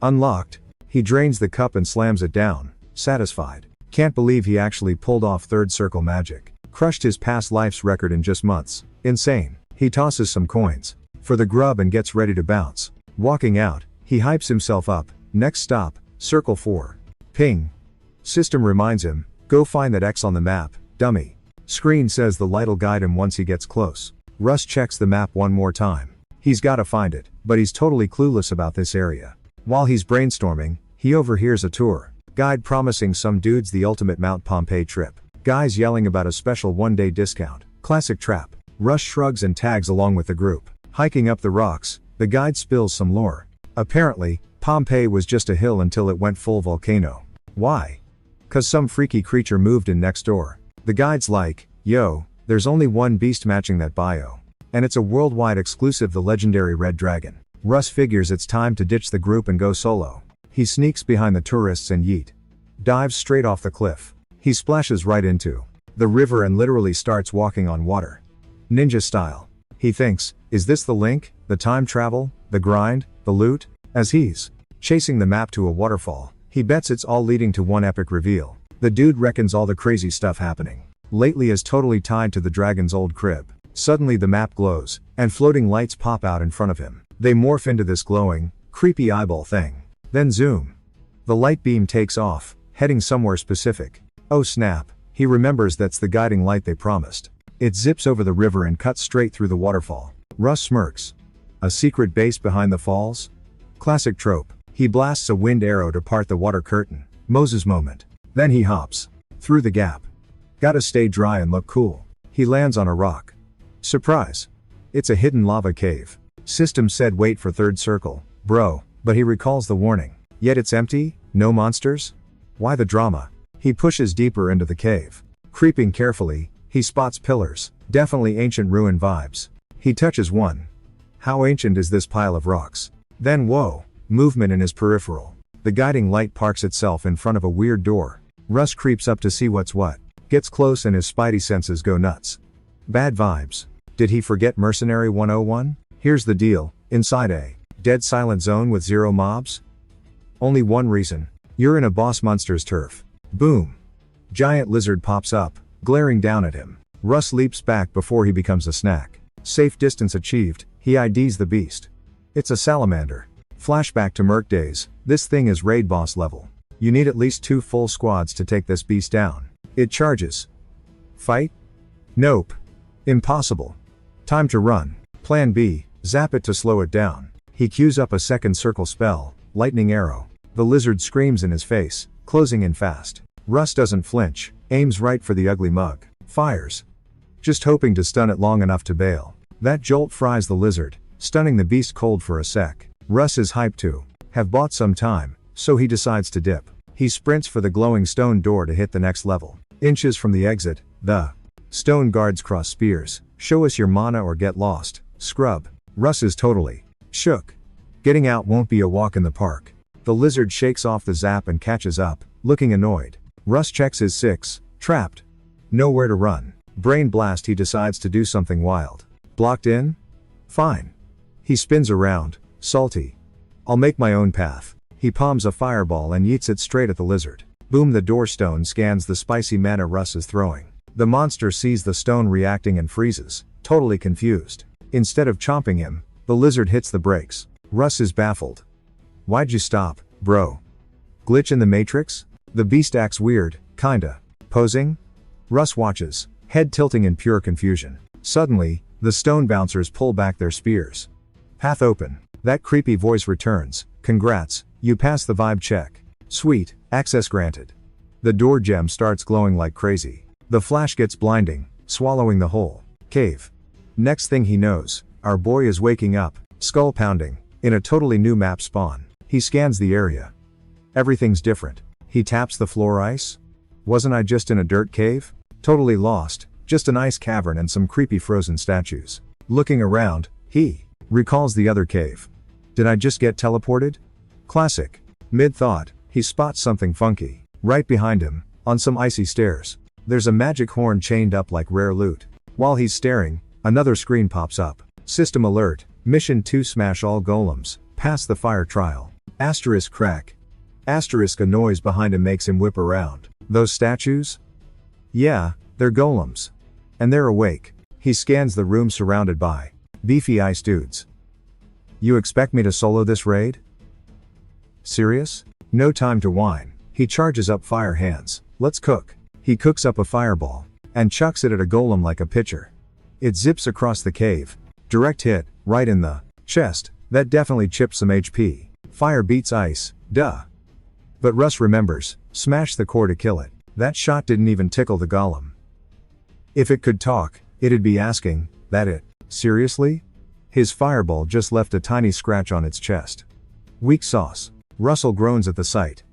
Unlocked. He drains the cup and slams it down, satisfied. Can't believe he actually pulled off third circle magic. Crushed his past life's record in just months. Insane. He tosses some coins for the grub and gets ready to bounce. Walking out, he hypes himself up. Next stop, Circle 4. Ping. System reminds him, go find that X on the map, dummy. Screen says the light'll guide him once he gets close. Russ checks the map one more time. He's gotta find it, but he's totally clueless about this area. While he's brainstorming, he overhears a tour guide promising some dudes the ultimate Mount Pompeii trip. Guys yelling about a special one-day discount. Classic trap. Russ shrugs and tags along with the group. Hiking up the rocks, the guide spills some lore. Apparently, Pompeii was just a hill until it went full volcano. Why? 'Cause some freaky creature moved in next door. The guide's like, yo, there's only one beast matching that bio. And it's a worldwide exclusive, the legendary Red Dragon. Russ figures it's time to ditch the group and go solo. He sneaks behind the tourists and yeet. Dives straight off the cliff. He splashes right into the river and literally starts walking on water. Ninja style. He thinks, is this the link, the time travel, the grind, the loot? As he's chasing the map to a waterfall, he bets it's all leading to one epic reveal. The dude reckons all the crazy stuff happening lately is totally tied to the dragon's old crib. Suddenly the map glows, and floating lights pop out in front of him. They morph into this glowing, creepy eyeball thing. Then zoom. The light beam takes off, heading somewhere specific. Oh snap, he remembers that's the guiding light they promised. It zips over the river and cuts straight through the waterfall. Russ smirks. A secret base behind the falls? Classic trope. He blasts a wind arrow to part the water curtain. Moses moment. Then he hops through the gap. Gotta stay dry and look cool. He lands on a rock. Surprise. It's a hidden lava cave. System said wait for third circle, bro, but he recalls the warning. Yet it's empty, no monsters? Why the drama? He pushes deeper into the cave. Creeping carefully, he spots pillars, definitely ancient ruin vibes. He touches one. How ancient is this pile of rocks? Then whoa, movement in his peripheral. The guiding light parks itself in front of a weird door. Russ creeps up to see what's what. Gets close and his spidey senses go nuts. Bad vibes. Did he forget Mercenary 101? Here's the deal, inside a dead silent zone with zero mobs? Only one reason. You're in a boss monster's turf. Boom. Giant lizard pops up, glaring down at him. Russ leaps back before he becomes a snack. Safe distance achieved, he IDs the beast. It's a salamander. Flashback to Merc days, this thing is raid boss level. You need at least 2 full squads to take this beast down. It charges. Fight? Nope. Impossible. Time to run. Plan B, zap it to slow it down. He cues up a second circle spell, lightning arrow. The lizard screams in his face, closing in fast. Russ doesn't flinch, aims right for the ugly mug. Fires. Just hoping to stun it long enough to bail. That jolt fries the lizard, stunning the beast cold for a sec. Russ is hyped to have bought some time, so he decides to dip. He sprints for the glowing stone door to hit the next level. Inches from the exit, the stone guards cross spears. Show us your mana or get lost, scrub. Russ is totally shook. Getting out won't be a walk in the park. The lizard shakes off the zap and catches up, looking annoyed. Russ checks his 6, trapped. Nowhere to run. Brain blast, he decides to do something wild. Blocked in? Fine. He spins around, salty. I'll make my own path. He palms a fireball and yeets it straight at the lizard. Boom, the door stone scans the spicy mana Russ is throwing. The monster sees the stone reacting and freezes, totally confused. Instead of chomping him, the lizard hits the brakes. Russ is baffled. Why'd you stop, bro? Glitch in the matrix? The beast acts weird, kinda. Posing? Russ watches, head tilting in pure confusion. Suddenly, the stone bouncers pull back their spears. Path open. That creepy voice returns. Congrats, you passed the vibe check. Sweet, access granted. The door gem starts glowing like crazy. The flash gets blinding, swallowing the whole cave. Next thing he knows, our boy is waking up, skull pounding, in a totally new map spawn. He scans the area. Everything's different. He taps the floor ice? Wasn't I just in a dirt cave? Totally lost, just an ice cavern and some creepy frozen statues. Looking around, he recalls the other cave. Did I just get teleported? Classic. Mid-thought, he spots something funky. Right behind him, on some icy stairs, there's a magic horn chained up like rare loot. While he's staring, another screen pops up. System alert, mission 2, smash all golems, pass the fire trial. Asterisk crack. Asterisk, a noise behind him makes him whip around. Those statues? Yeah, they're golems. And they're awake. He scans the room surrounded by beefy ice dudes. You expect me to solo this raid? Serious? No time to whine. He charges up fire hands. Let's cook. He cooks up a fireball and chucks it at a golem like a pitcher. It zips across the cave. Direct hit, right in the chest. That definitely chips some HP. Fire beats ice, duh. But Russ remembers, smash the core to kill it. That shot didn't even tickle the golem. If it could talk, it'd be asking, that it? Seriously? His fireball just left a tiny scratch on its chest. Weak sauce. Russell groans at the sight.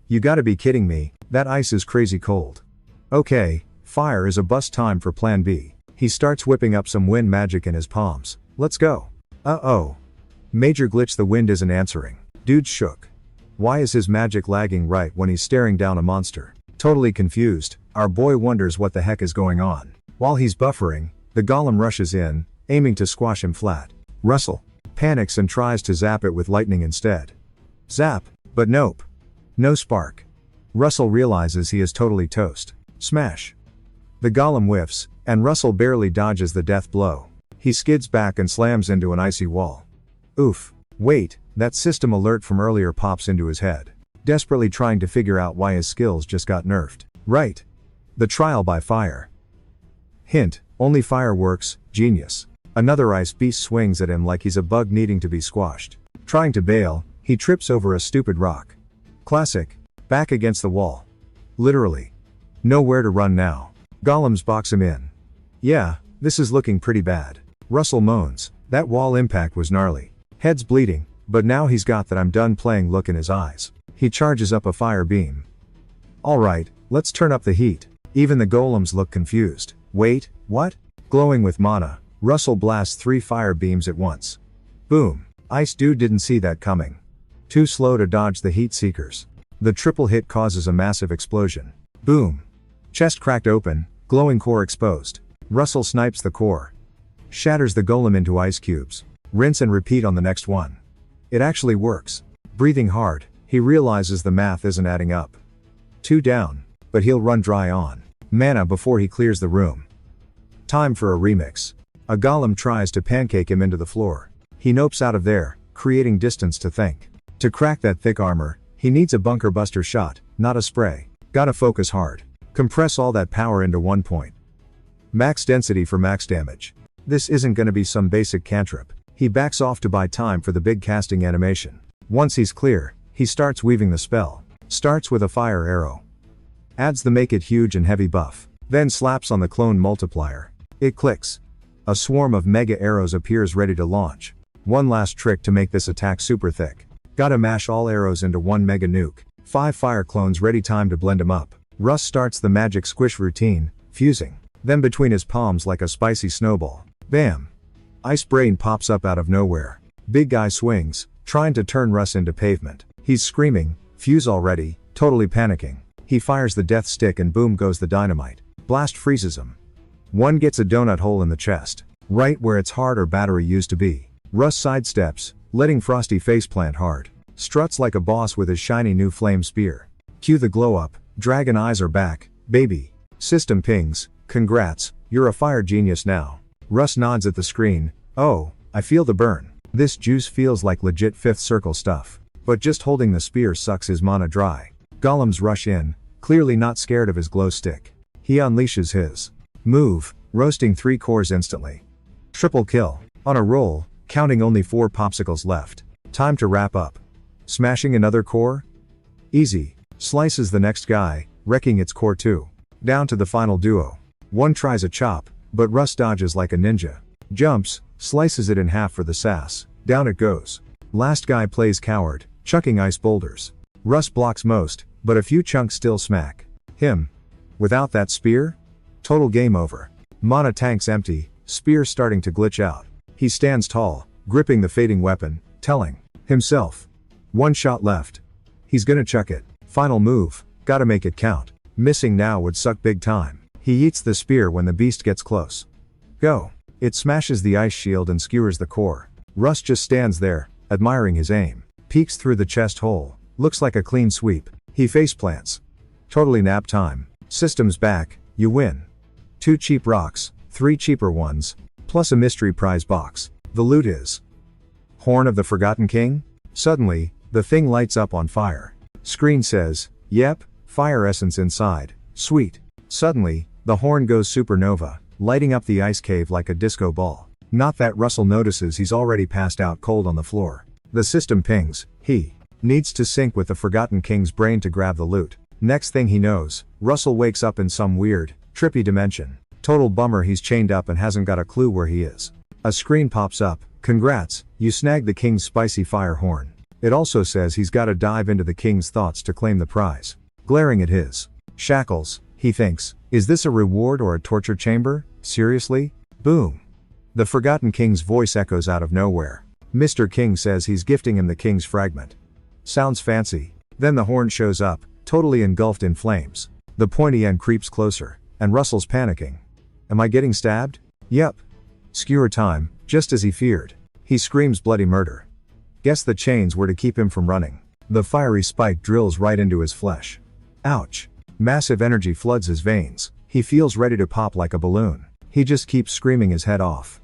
You gotta be kidding me, that ice is crazy cold. Okay, fire is a bust, time for plan B. He starts whipping up some wind magic in his palms. Let's go. Uh-oh. Major glitch, the wind isn't answering. Dude shook. Why is his magic lagging right when he's staring down a monster? Totally confused, our boy wonders what the heck is going on. While he's buffering, the golem rushes in, aiming to squash him flat. Russell panics and tries to zap it with lightning instead. Zap, but nope. No spark. Russell realizes he is totally toast. Smash. The golem whiffs, and Russell barely dodges the death blow. He skids back and slams into an icy wall. Oof. Wait, that system alert from earlier pops into his head. Desperately trying to figure out why his skills just got nerfed. Right. The trial by fire. Hint, only fire works, genius. Another ice beast swings at him like he's a bug needing to be squashed. Trying to bail, he trips over a stupid rock. Classic. Back against the wall. Literally. Nowhere to run now. Golems box him in. Yeah, this is looking pretty bad. Russell moans, that wall impact was gnarly. Head's bleeding, but now he's got that I'm done playing look in his eyes. He charges up a fire beam. Alright, let's turn up the heat. Even the golems look confused. Wait, what? Glowing with mana, Russell blasts 3 fire beams at once. Boom. Ice dude didn't see that coming. Too slow to dodge the heat seekers. The triple hit causes a massive explosion. Boom. Chest cracked open, glowing core exposed. Russell snipes the core. Shatters the golem into ice cubes. Rinse and repeat on the next one. It actually works. Breathing hard, he realizes the math isn't adding up. 2 down, but he'll run dry on mana before he clears the room. Time for a remix. A golem tries to pancake him into the floor. He nopes out of there, creating distance to think. To crack that thick armor, he needs a bunker buster shot, not a spray. Gotta focus hard. Compress all that power into 1 point. Max density for max damage. This isn't gonna be some basic cantrip. He backs off to buy time for the big casting animation. Once he's clear, he starts weaving the spell. Starts with a fire arrow. Adds the make it huge and heavy buff. Then slaps on the clone multiplier. It clicks. A swarm of mega arrows appears ready to launch. One last trick to make this attack super thick. Gotta mash all arrows into 1 mega nuke. 5 fire clones ready, time to blend them up. Russ starts the magic squish routine, fusing them between his palms like a spicy snowball. Bam! Ice brain pops up out of nowhere. Big guy swings, trying to turn Russ into pavement. He's screaming, fuse already, totally panicking. He fires the death stick and boom goes the dynamite. Blast freezes him. One gets a donut hole in the chest, right where its heart or battery used to be. Russ sidesteps, letting Frosty faceplant hard. Struts like a boss with his shiny new flame spear. Cue the glow up, dragon eyes are back, baby. System pings, congrats, you're a fire genius now. Russ nods at the screen, oh, I feel the burn. This juice feels like legit fifth circle stuff. But just holding the spear sucks his mana dry. Golems rush in, clearly not scared of his glow stick. He unleashes his move, roasting 3 cores instantly. Triple kill. On a roll, counting only 4 popsicles left. Time to wrap up. Smashing another core? Easy. Slices the next guy, wrecking its core too. Down to the final duo. One tries a chop, but Russ dodges like a ninja. Jumps, slices it in half for the sass. Down it goes. Last guy plays coward, chucking ice boulders. Russ blocks most, but a few chunks still smack him. Without that spear? Total game over. Mana tank's empty, spear starting to glitch out. He stands tall, gripping the fading weapon, telling himself. 1 shot left. He's gonna chuck it. Final move, gotta make it count. Missing now would suck big time. He eats the spear when the beast gets close. Go. It smashes the ice shield and skewers the core. Russ just stands there, admiring his aim. Peeks through the chest hole. Looks like a clean sweep. He faceplants. Totally nap time. System's back, you win. 2 cheap rocks, 3 cheaper ones, plus a mystery prize box. The loot is Horn of the Forgotten King? Suddenly, the thing lights up on fire. Screen says, yep, fire essence inside. Sweet. Suddenly, the horn goes supernova, lighting up the ice cave like a disco ball. Not that Russell notices he's already passed out cold on the floor. The system pings, he needs to sync with the Forgotten King's brain to grab the loot. Next thing he knows, Russell wakes up in some weird, trippy dimension. Total bummer he's chained up and hasn't got a clue where he is. A screen pops up, congrats, you snagged the king's spicy fire horn. It also says he's gotta dive into the king's thoughts to claim the prize. Glaring at his shackles, he thinks, is this a reward or a torture chamber? Seriously? Boom. The Forgotten King's voice echoes out of nowhere. Mr. King says he's gifting him the king's fragment. Sounds fancy. Then the horn shows up, totally engulfed in flames. The pointy end creeps closer, and Russell's panicking. Am I getting stabbed? Yep. Skewer time, just as he feared. He screams bloody murder. Guess the chains were to keep him from running. The fiery spike drills right into his flesh. Ouch. Massive energy floods his veins. He feels ready to pop like a balloon. He just keeps screaming his head off.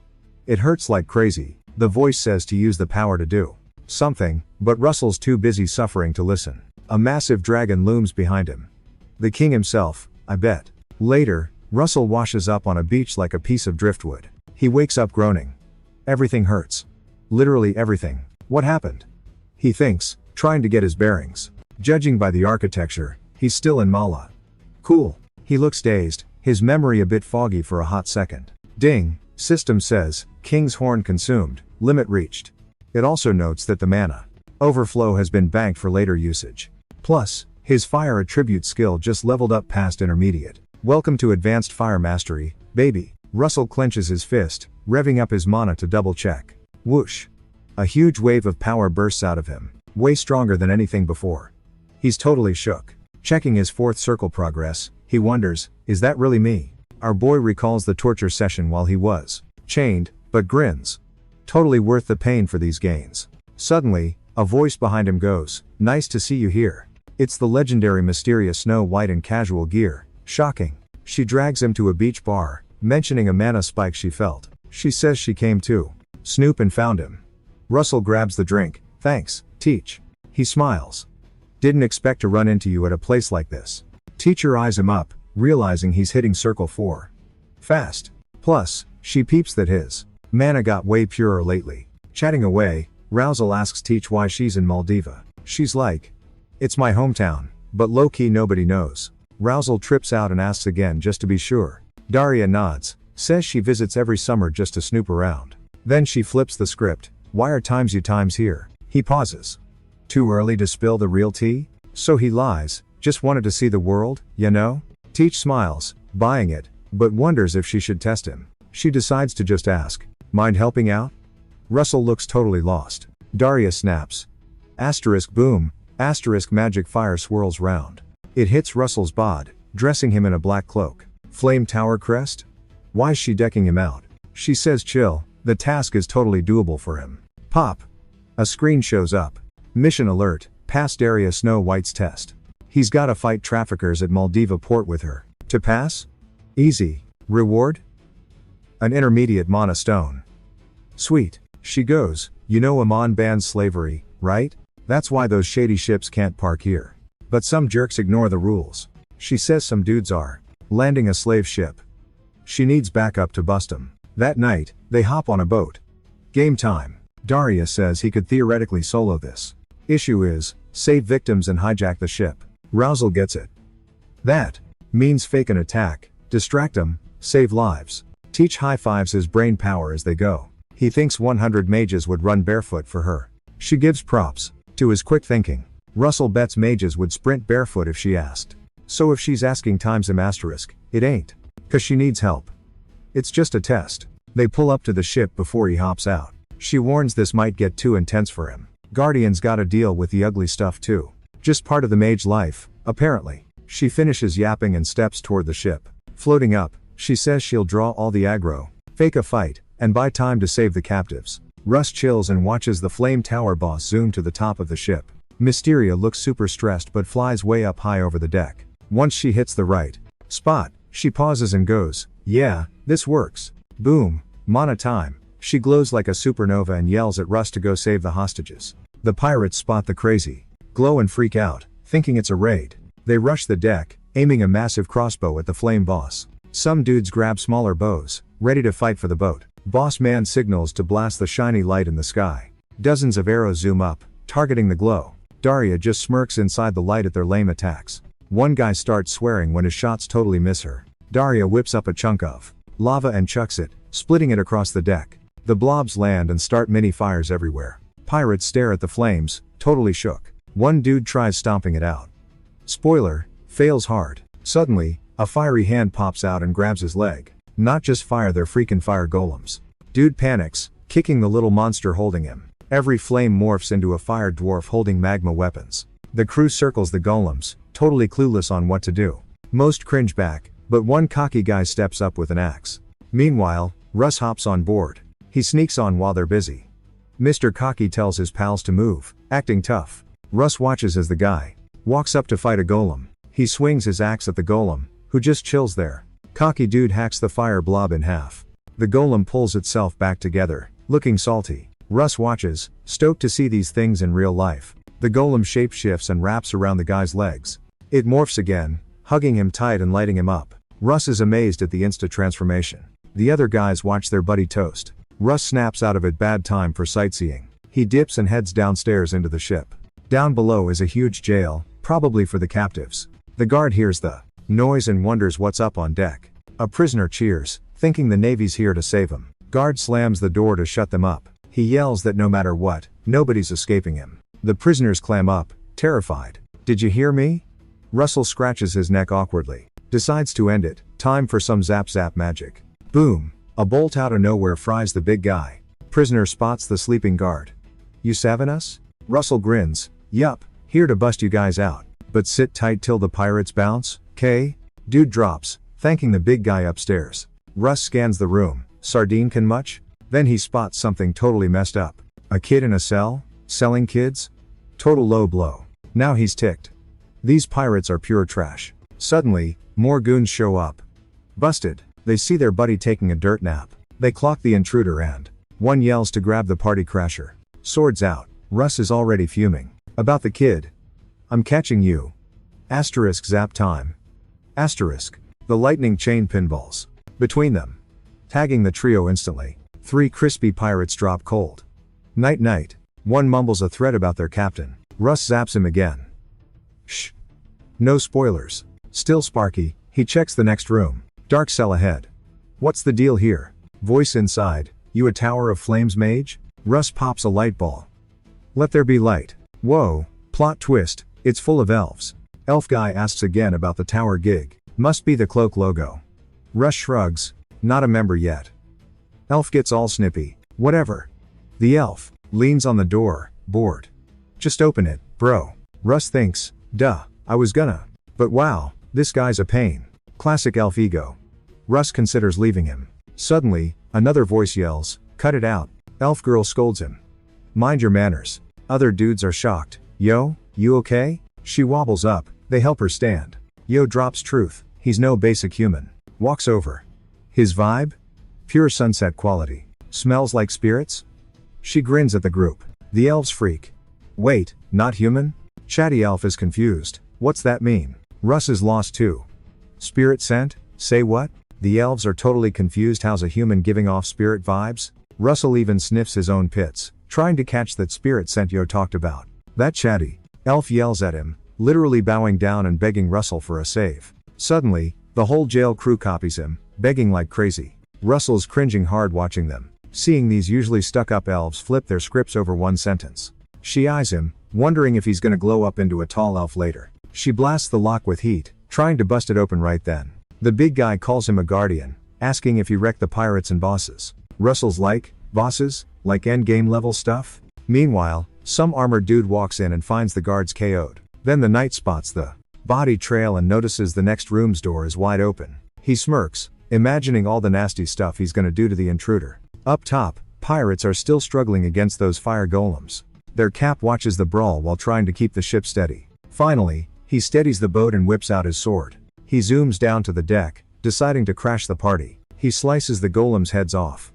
It hurts like crazy. The voice says to use the power to do something, but Russell's too busy suffering to listen. A massive dragon looms behind him. The king himself, I bet. Later, Russell washes up on a beach like a piece of driftwood. He wakes up groaning. Everything hurts. Literally everything. What happened? He thinks, trying to get his bearings. Judging by the architecture, he's still in Mala. Cool. He looks dazed, his memory a bit foggy for a hot second. Ding, system says, King's horn consumed, limit reached. It also notes that the mana overflow has been banked for later usage. Plus, his fire attribute skill just leveled up past intermediate. Welcome to advanced fire mastery, baby. Russell clenches his fist, revving up his mana to double check. Whoosh. A huge wave of power bursts out of him, way stronger than anything before. He's totally shook. Checking his 4th circle progress, he wonders, is that really me? Our boy recalls the torture session while he was chained, but grins. Totally worth the pain for these gains. Suddenly, a voice behind him goes, nice to see you here. It's the legendary mysterious Snow White in casual gear. Shocking. She drags him to a beach bar, mentioning a mana spike she felt. She says she came too. Snoop and found him. Russell grabs the drink. Thanks, Teach. He smiles. Didn't expect to run into you at a place like this. Teacher eyes him up, realizing he's hitting circle 4. Fast. Plus, she peeps that his mana got way purer lately. Chatting away, Rousel asks Teach why she's in Maldiva. She's like, it's my hometown, but low-key nobody knows. Rousel trips out and asks again just to be sure. Daria nods, says she visits every summer just to snoop around. Then she flips the script. Why are you times here? He pauses. Too early to spill the real tea? So he lies, just wanted to see the world, you know? Teach smiles, buying it, but wonders if she should test him. She decides to just ask, mind helping out? Russell looks totally lost. Daria snaps. Asterisk boom, asterisk magic fire swirls round. It hits Russell's bod, dressing him in a black cloak. Flame tower crest? Why's she decking him out? She says chill, the task is totally doable for him. Pop. A screen shows up. Mission alert, passed area Snow White's test. He's gotta fight traffickers at Maldiva port with her. To pass? Easy. Reward? An intermediate mana stone. Sweet. She goes, you know Amon bans slavery, right? That's why those shady ships can't park here. But some jerks ignore the rules. She says some dudes are landing a slave ship. She needs backup to bust 'em. That night, they hop on a boat. Game time. Daria says he could theoretically solo this. Issue is, save victims and hijack the ship. Rousel gets it. That means fake an attack, distract 'em, save lives. Teach high fives his brain power as they go. He thinks 100 mages would run barefoot for her. She gives props to his quick thinking. Russell bets mages would sprint barefoot if she asked. So if she's asking times him asterisk, it ain't. 'Cause she needs help. It's just a test. They pull up to the ship before he hops out. She warns this might get too intense for him. Guardians gotta deal with the ugly stuff too. Just part of the mage life, apparently. She finishes yapping and steps toward the ship. Floating up, she says she'll draw all the aggro, fake a fight, and buy time to save the captives. Russ chills and watches the flame tower boss zoom to the top of the ship. Mysteria looks super stressed but flies way up high over the deck. Once she hits the right spot, she pauses and goes, yeah, this works. Boom, mana time. She glows like a supernova and yells at Russ to go save the hostages. The pirates spot the crazy glow and freak out, thinking it's a raid. They rush the deck, aiming a massive crossbow at the flame boss. Some dudes grab smaller bows, ready to fight for the boat. Boss man signals to blast the shiny light in the sky. Dozens of arrows zoom up, targeting the glow. Daria just smirks inside the light at their lame attacks. One guy starts swearing when his shots totally miss her. Daria whips up a chunk of lava and chucks it, splitting it across the deck. The blobs land and start mini fires everywhere. Pirates stare at the flames, totally shook. One dude tries stomping it out. Spoiler, fails hard. Suddenly, a fiery hand pops out and grabs his leg. Not just fire, they're freaking fire golems. Dude panics, kicking the little monster holding him. Every flame morphs into a fire dwarf holding magma weapons. The crew circles the golems, totally clueless on what to do. Most cringe back, but one cocky guy steps up with an axe. Meanwhile, Russ hops on board. He sneaks on while they're busy. Mr. Cocky tells his pals to move, acting tough. Russ watches as the guy walks up to fight a golem. He swings his axe at the golem, who just chills there. Cocky dude hacks the fire blob in half. The golem pulls itself back together, looking salty. Russ watches, stoked to see these things in real life. The golem shapeshifts and wraps around the guy's legs. It morphs again, hugging him tight and lighting him up. Russ is amazed at the insta-transformation. The other guys watch their buddy toast. Russ snaps out of it, bad time for sightseeing. He dips and heads downstairs into the ship. Down below is a huge jail, probably for the captives. The guard hears the noise and wonders what's up on deck. A prisoner cheers, thinking the Navy's here to save him. Guard slams the door to shut them up. He yells that no matter what, nobody's escaping him. The prisoners clam up, terrified. Did you hear me? Russell scratches his neck awkwardly. Decides to end it. Time for some zap zap magic. Boom. A bolt out of nowhere fries the big guy. Prisoner spots the sleeping guard. You savin' us? Russell grins. Yup, here to bust you guys out. But sit tight till the pirates bounce, 'kay? Dude drops, thanking the big guy upstairs. Russ scans the room. Sardine can much? Then he spots something totally messed up. A kid in a cell? Selling kids? Total low blow. Now he's ticked. These pirates are pure trash. Suddenly, more goons show up. Busted. They see their buddy taking a dirt nap. They clock the intruder and one yells to grab the party crasher. Swords out. Russ is already fuming. About the kid. I'm catching you. Asterisk zap time. Asterisk. The lightning chain pinballs between them, tagging the trio instantly. 3 crispy pirates drop cold. Night night. One mumbles a threat about their captain. Russ zaps him again. Shh. No spoilers. Still sparky, he checks the next room. Dark cell ahead. What's the deal here? Voice inside. You a Tower of Flames mage? Russ pops a light ball. Let there be light. Whoa. Plot twist. It's full of elves. Elf guy asks again about the tower gig. Must be the cloak logo. Russ shrugs. Not a member yet. Elf gets all snippy. Whatever. The elf leans on the door, bored. Just open it, bro. Russ thinks, duh, I was gonna. But wow, this guy's a pain. Classic elf ego. Russ considers leaving him. Suddenly, another voice yells, "Cut it out." Elf girl scolds him. "Mind your manners." Other dudes are shocked. "Yo, you okay?" She wobbles up, they help her stand. Yo drops truth, he's no basic human. Walks over. His vibe? Pure sunset quality. Smells like spirits? She grins at the group. The elves freak. Wait, not human? Chatty elf is confused. What's that mean? Russ is lost too. Spirit scent? Say what? The elves are totally confused. How's a human giving off spirit vibes? Russell even sniffs his own pits, trying to catch that spirit scent Yo talked about. That chatty elf yells at him, literally bowing down and begging Russell for a save. Suddenly, the whole jail crew copies him, begging like crazy. Russell's cringing hard watching them, seeing these usually stuck-up elves flip their scripts over one sentence. She eyes him, wondering if he's gonna glow up into a tall elf later. She blasts the lock with heat, trying to bust it open right then. The big guy calls him a guardian, asking if he wrecked the pirates and bosses. Russell's like, bosses? Like endgame level stuff? Meanwhile, some armored dude walks in and finds the guards KO'd. Then the knight spots the body trail and notices the next room's door is wide open. He smirks, imagining all the nasty stuff he's gonna do to the intruder. Up top, pirates are still struggling against those fire golems. Their cap watches the brawl while trying to keep the ship steady. Finally, he steadies the boat and whips out his sword. He zooms down to the deck, deciding to crash the party. He slices the golems' heads off.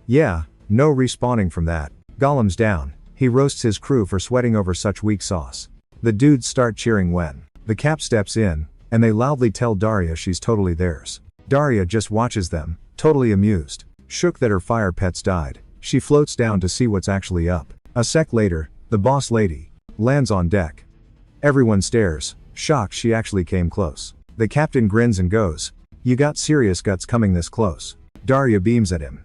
Yeah, no respawning from that. Golem's down. He roasts his crew for sweating over such weak sauce. The dudes start cheering when the cap steps in, and they loudly tell Daria she's totally theirs. Daria just watches them, totally amused. Shook that her fire pets died, she floats down to see what's actually up. A sec later, the boss lady lands on deck. Everyone stares, shocked she actually came close. The captain grins and goes, "You got serious guts coming this close." Daria beams at him.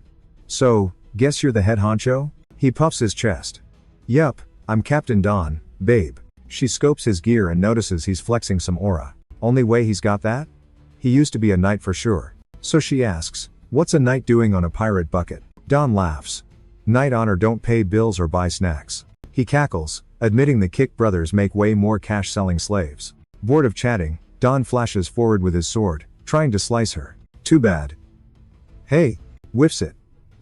"So, guess you're the head honcho?" He puffs his chest. "Yup, I'm Captain Don, babe." She scopes his gear and notices he's flexing some aura. Only way he's got that? He used to be a knight for sure. So she asks, "What's a knight doing on a pirate bucket?" Don laughs. "Knight honor don't pay bills or buy snacks." He cackles, admitting the Kick brothers make way more cash selling slaves. Bored of chatting, Don flashes forward with his sword, trying to slice her. Too bad. "Hey!" Whiffs it.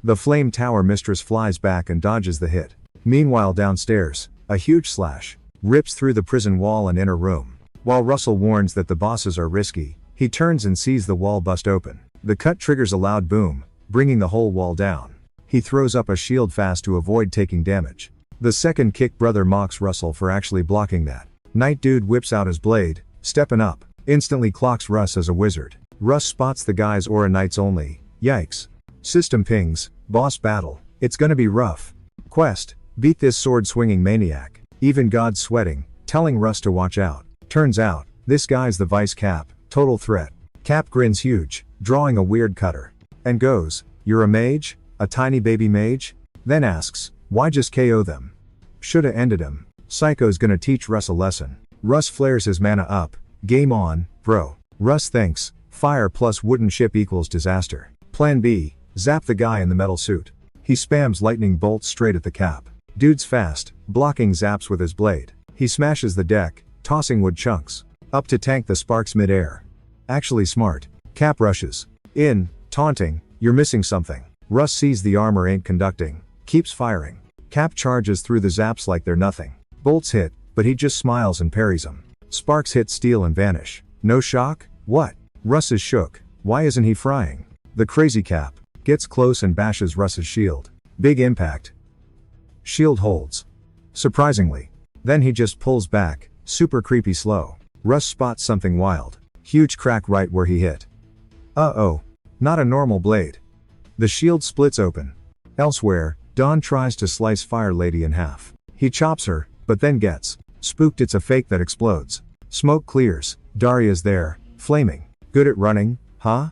The flame tower mistress flies back and dodges the hit. Meanwhile downstairs, a huge slash rips through the prison wall and inner room. While Russell warns that the bosses are risky, he turns and sees the wall bust open. The cut triggers a loud boom, bringing the whole wall down. He throws up a shield fast to avoid taking damage. The second Kick brother mocks Russell for actually blocking that. Knight dude whips out his blade, stepping up, instantly clocks Russ as a wizard. Russ spots the guy's aura knights only. Yikes. System pings, boss battle. It's gonna be rough. Quest, beat this sword-swinging maniac. Even God's sweating, telling Russ to watch out. Turns out, this guy's the vice Cap, total threat. Cap grins huge, drawing a weird cutter. And goes, "You're a mage? A tiny baby mage?" Then asks, "Why just KO them? Shoulda ended him." Psycho's gonna teach Russ a lesson. Russ flares his mana up. Game on, bro. Russ thinks, fire plus wooden ship equals disaster. Plan B, zap the guy in the metal suit. He spams lightning bolts straight at the Cap. Dude's fast, blocking zaps with his blade. He smashes the deck, tossing wood chunks. Up to tank the sparks mid-air. Actually smart. Cap rushes in, taunting, "You're missing something." Russ sees the armor ain't conducting, keeps firing. Cap charges through the zaps like they're nothing. Bolts hit, but he just smiles and parries them. Sparks hit steel and vanish. No shock? What? Russ is shook. Why isn't he frying? The crazy Cap gets close and bashes Russ's shield. Big impact. Shield holds. Surprisingly. Then he just pulls back, super creepy slow. Russ spots something wild. Huge crack right where he hit. Uh-oh. Not a normal blade. The shield splits open. Elsewhere, Don tries to slice Fire Lady in half. He chops her, but then gets spooked. It's a fake that explodes. Smoke clears. Daria's there, flaming. "Good at running, huh?"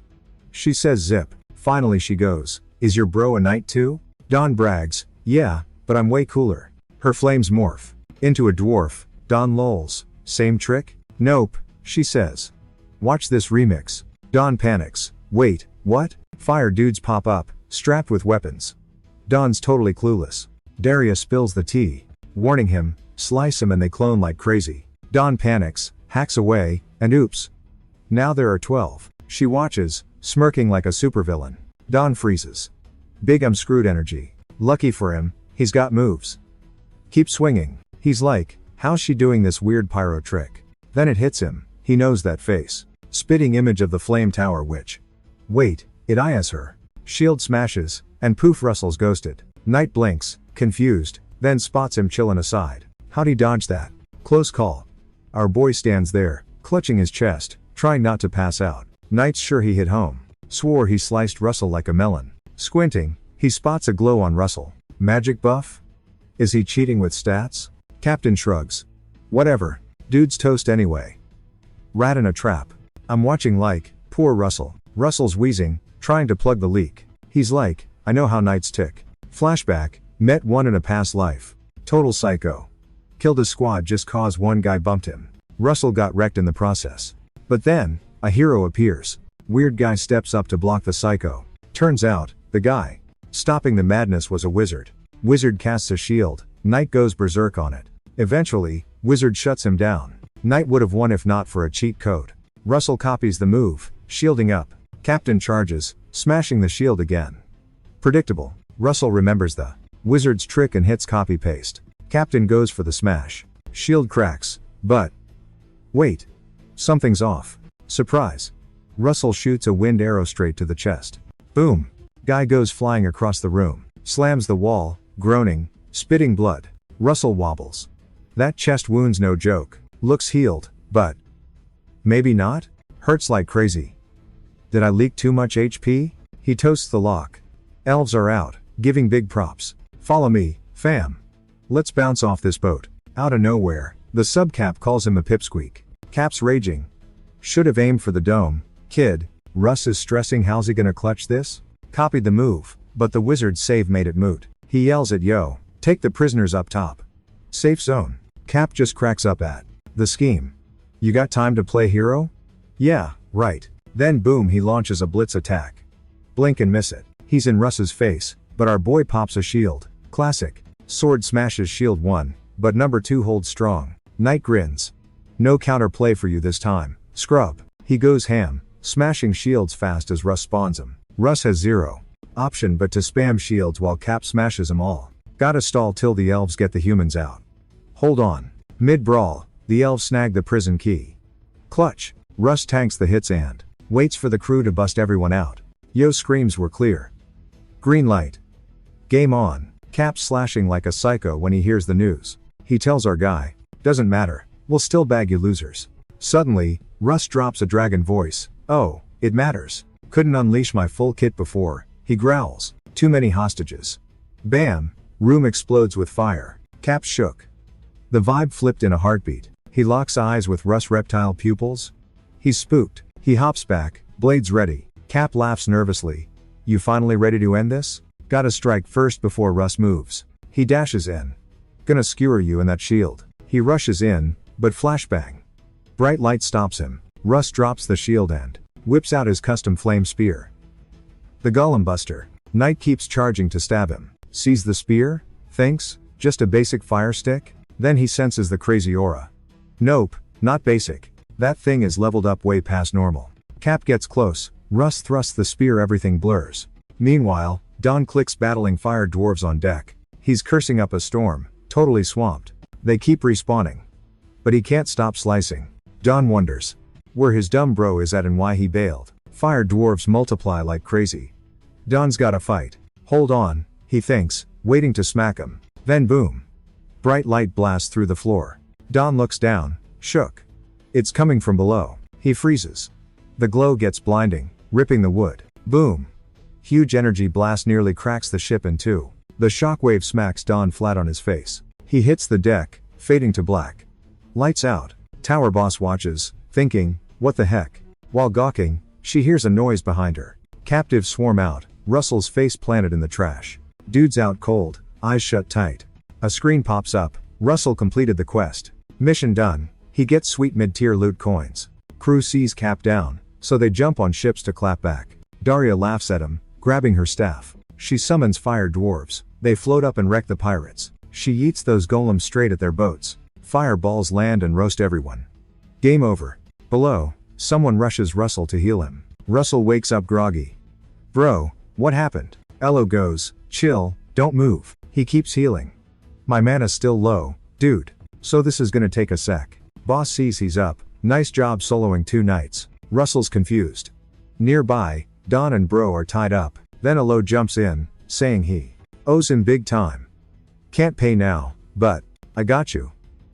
She says zip. Finally she goes, "Is your bro a knight too?" Don brags, "Yeah, but I'm way cooler." Her flames morph into a dwarf. Don lolls. "Same trick?" "Nope," she says. "Watch this remix." Don panics. "Wait, what?" Fire dudes pop up, strapped with weapons. Don's totally clueless. Daria spills the tea, warning him, slice him and they clone like crazy. Don panics, hacks away, and oops. Now there are 12. She watches, smirking like a supervillain. Don freezes. Big I'm screwed energy. Lucky for him, he's got moves. Keep swinging. He's like, how's she doing this weird pyro trick? Then it hits him, he knows that face. Spitting image of the flame tower witch. Wait, it IS her. Shield smashes, and poof Russell's ghosted. Knight blinks, confused, then spots him chillin' aside. How'd he dodge that? Close call. Our boy stands there, clutching his chest, trying not to pass out. Knight's sure he hit home. Swore he sliced Russell like a melon. Squinting, he spots a glow on Russell. Magic buff? Is he cheating with stats? Captain shrugs. Whatever. Dude's toast anyway. Rat in a trap. I'm watching like, poor Russell. Russell's wheezing, trying to plug the leak. He's like, I know how knights tick. Flashback, met one in a past life. Total psycho. Killed his squad just cause one guy bumped him. Russell got wrecked in the process. But then, a hero appears. Weird guy steps up to block the psycho. Turns out, the guy stopping the madness was a wizard. Wizard casts a shield, Knight goes berserk on it. Eventually, wizard shuts him down. Knight would have won if not for a cheat code. Russell copies the move, shielding up. Captain charges, smashing the shield again. Predictable. Russell remembers the wizard's trick and hits copy paste. Captain goes for the smash. Shield cracks, but wait. Something's off. Surprise. Russell shoots a wind arrow straight to the chest. Boom. Guy goes flying across the room. Slams the wall, groaning, spitting blood. Russell wobbles. That chest wound's no joke. Looks healed, but maybe not? Hurts like crazy. Did I leak too much HP? He toasts the lock. Elves are out, giving big props. Follow me, fam. Let's bounce off this boat. Out of nowhere, the subcap calls him a pipsqueak. Cap's raging. Should have aimed for the dome. Kid, Russ is stressing how's he gonna clutch this? Copied the move, but the wizard's save made it moot. He yells at Yo, take the prisoners up top. Safe zone. Cap just cracks up at the scheme. You got time to play hero? Yeah, right. Then boom he launches a blitz attack. Blink and miss it. He's in Russ's face, but our boy pops a shield. Classic. Sword smashes shield 1, but number 2 holds strong. Knight grins. No counterplay for you this time, scrub. He goes ham, smashing shields fast as Russ spawns him. Russ has zero option but to spam shields while Cap smashes them all. Gotta stall till the elves get the humans out. Hold on. Mid-brawl, the elves snag the prison key. Clutch. Russ tanks the hits and waits for the crew to bust everyone out. Yo screams we're clear. Green light. Game on. Cap slashing like a psycho when he hears the news. He tells our guy, doesn't matter, we'll still bag you losers. Suddenly, Russ drops a dragon voice. Oh, it matters. Couldn't unleash my full kit before, he growls. Too many hostages. Bam! Room explodes with fire. Cap shook. The vibe flipped in a heartbeat. He locks eyes with Russ' reptile pupils. He's spooked. He hops back, blades ready. Cap laughs nervously. You finally ready to end this? Gotta strike first before Russ moves. He dashes in. Gonna skewer you in that shield. He rushes in, but flashbang. Bright light stops him. Russ drops the shield and whips out his custom flame spear. The Golem Buster. Knight keeps charging to stab him. Sees the spear, thinks, just a basic fire stick? Then he senses the crazy aura. Nope, not basic. That thing is leveled up way past normal. Cap gets close. Russ thrusts the spear, everything blurs. Meanwhile, Don clicks battling fire dwarves on deck. He's cursing up a storm, totally swamped. They keep respawning. But he can't stop slicing. Don wonders where his dumb bro is at and why he bailed. Fire dwarves multiply like crazy. Don's gotta fight. Hold on, he thinks, waiting to smack him. Then boom. Bright light blasts through the floor. Don looks down, shook. It's coming from below. He freezes. The glow gets blinding, ripping the wood. Boom. Huge energy blast nearly cracks the ship in two. The shockwave smacks Don flat on his face. He hits the deck, fading to black. Lights out. Tower boss watches, thinking, what the heck? While gawking, she hears a noise behind her. Captives swarm out, Russell's face planted in the trash. Dude's out cold, eyes shut tight. A screen pops up. Russell completed the quest. Mission done. He gets sweet mid-tier loot coins. Crew sees Cap down, so they jump on ships to clap back. Daria laughs at him, grabbing her staff. She summons fire dwarves. They float up and wreck the pirates. She yeets those golems straight at their boats. Fireballs land and roast everyone. Game over. Below, someone rushes Russell to heal him. Russell wakes up groggy. Bro, what happened? Elo goes, chill, don't move. He keeps healing. My mana's still low, dude. So this is gonna take a sec. Boss sees he's up. Nice job soloing 2 nights. Russell's confused. Nearby, Don and Bro are tied up. Then Elo jumps in, saying he owes him big time. Can't pay now, but I got you.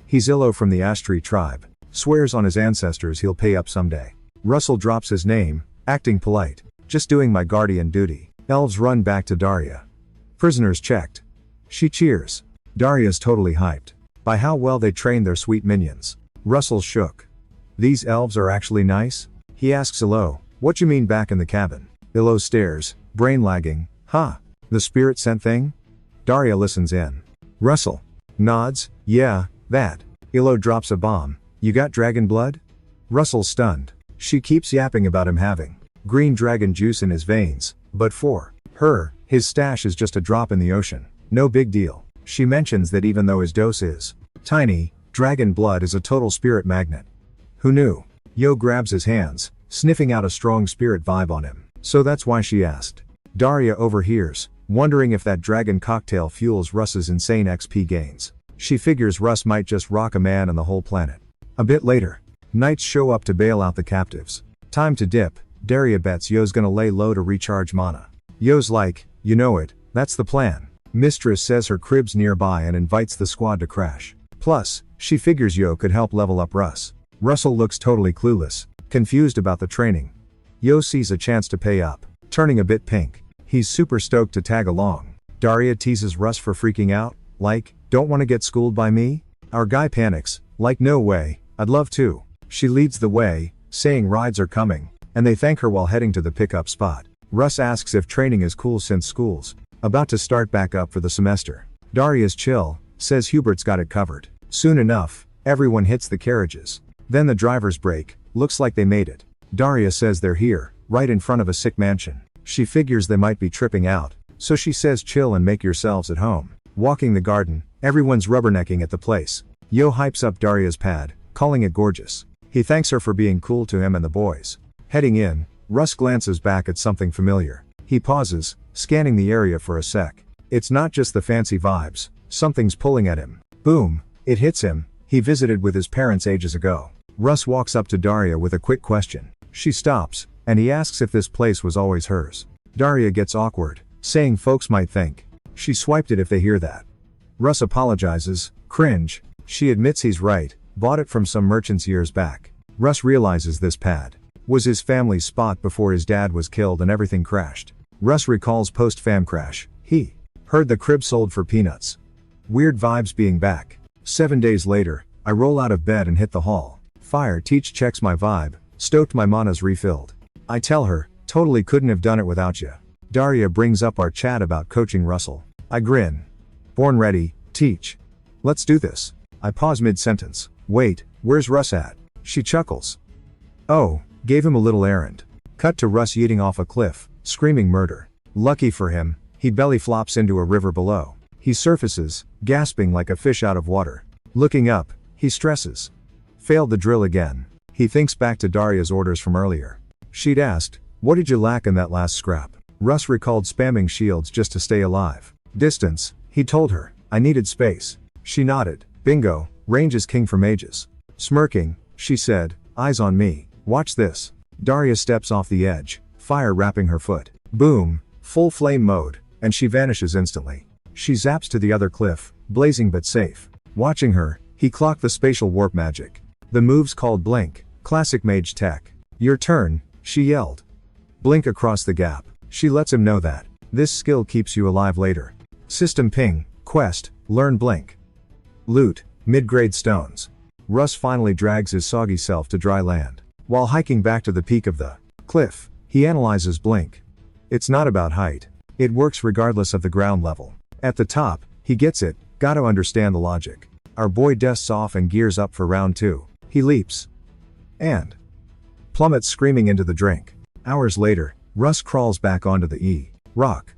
He's Elo from the Astri tribe. Swears on his ancestors he'll pay up someday. Russell drops his name, acting polite. Just doing my guardian duty. Elves run back to Daria. Prisoners checked. She cheers. Daria's totally hyped by how well they trained their sweet minions. Russell's shook. These elves are actually nice? He asks Elo, what you mean back in the cabin? Elo stares, brain lagging. Huh? The spirit sent thing? Daria listens in. Russell nods, yeah, that. Elo drops a bomb. You got dragon blood? Russell's stunned. She keeps yapping about him having green dragon juice in his veins, but for her, his stash is just a drop in the ocean. No big deal. She mentions that even though his dose is tiny, dragon blood is a total spirit magnet. Who knew? Yo grabs his hands, sniffing out a strong spirit vibe on him. So that's why she asked. Daria overhears, wondering if that dragon cocktail fuels Russ's insane XP gains. She figures Russ might just rock a man and the whole planet. A bit later, knights show up to bail out the captives. Time to dip. Daria bets Yo's gonna lay low to recharge mana. Yo's like, you know it, that's the plan. Mistress says her crib's nearby and invites the squad to crash. Plus, she figures Yo could help level up Russ. Russell looks totally clueless, confused about the training. Yo sees a chance to pay up, turning a bit pink. He's super stoked to tag along. Daria teases Russ for freaking out, like, don't wanna get schooled by me? Our guy panics, like no way, I'd love to. She leads the way, saying rides are coming, and they thank her while heading to the pickup spot. Russ asks if training is cool since school's about to start back up for the semester. Daria's chill, says Hubert's got it covered. Soon enough, everyone hits the carriages. Then the drivers brake, looks like they made it. Daria says they're here, right in front of a sick mansion. She figures they might be tripping out, so she says chill and make yourselves at home. Walking the garden, everyone's rubbernecking at the place. Yo hypes up Daria's pad, calling it gorgeous. He thanks her for being cool to him and the boys. Heading in, Russ glances back at something familiar. He pauses, scanning the area for a sec. It's not just the fancy vibes, something's pulling at him. Boom, it hits him. He visited with his parents ages ago. Russ walks up to Daria with a quick question. She stops, and he asks if this place was always hers. Daria gets awkward, saying folks might think she swiped it if they hear that. Russ apologizes, cringe. She admits he's right, bought it from some merchants years back. Russ realizes this pad was his family's spot before his dad was killed and everything crashed. Russ recalls post-fam crash. He heard the crib sold for peanuts. Weird vibes being back. 7 days later, I roll out of bed and hit the hall. Fire Teach checks my vibe, stoked my mana's refilled. I tell her, totally couldn't have done it without ya. Daria brings up our chat about coaching Russell. I grin. Born ready, Teach. Let's do this. I pause mid-sentence. Wait, where's Russ at? She chuckles. Oh, gave him a little errand. Cut to Russ yeeting off a cliff, screaming murder. Lucky for him, he belly flops into a river below. He surfaces, gasping like a fish out of water. Looking up, he stresses. Failed the drill again. He thinks back to Daria's orders from earlier. She'd asked, what did you lack in that last scrap? Russ recalled spamming shields just to stay alive. Distance, he told her. I needed space. She nodded. Bingo, range is king for mages. Smirking, she said, eyes on me. Watch this. Daria steps off the edge, fire wrapping her foot. Boom, full flame mode, and she vanishes instantly. She zaps to the other cliff, blazing but safe. Watching her, he clocked the spatial warp magic. The move's called Blink, classic mage tech. Your turn, she yelled. Blink across the gap. She lets him know that this skill keeps you alive later. System ping, quest, learn Blink. Loot, mid-grade stones. Russ finally drags his soggy self to dry land. While hiking back to the peak of the cliff, he analyzes Blink. It's not about height. It works regardless of the ground level. At the top, he gets it, gotta understand the logic. Our boy dusts off and gears up for round 2. He leaps. And plummets screaming into the drink. Hours later, Russ crawls back onto the rock.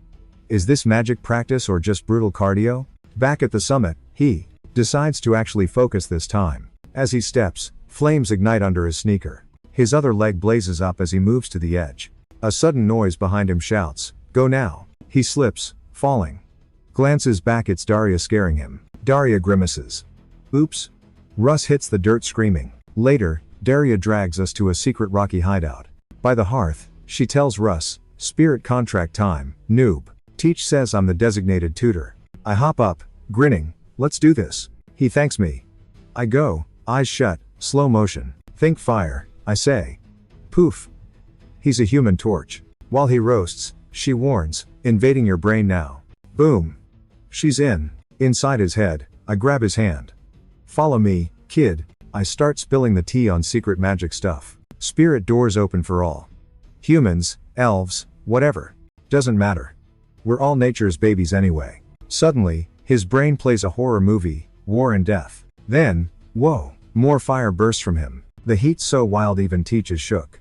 Is this magic practice or just brutal cardio? Back at the summit, he decides to actually focus this time. As he steps, flames ignite under his sneaker. His other leg blazes up as he moves to the edge. A sudden noise behind him shouts, "Go now." He slips, falling. Glances back, it's Daria scaring him. Daria grimaces. Oops. Russ hits the dirt screaming. Later, Daria drags us to a secret rocky hideout. By the hearth, she tells Russ, "Spirit contract time, noob." Teach says I'm the designated tutor. I hop up, grinning, "Let's do this." He thanks me. I go, eyes shut, slow motion. "Think fire," I say. Poof. He's a human torch. While he roasts, she warns, "Invading your brain now." Boom. She's in. Inside his head, I grab his hand. "Follow me, kid." I start spilling the tea on secret magic stuff. Spirit doors open for all. Humans, elves, whatever. Doesn't matter. We're all nature's babies anyway. Suddenly, his brain plays a horror movie, War and Death. Then, whoa, more fire bursts from him. The heat's so wild even Teach is shook.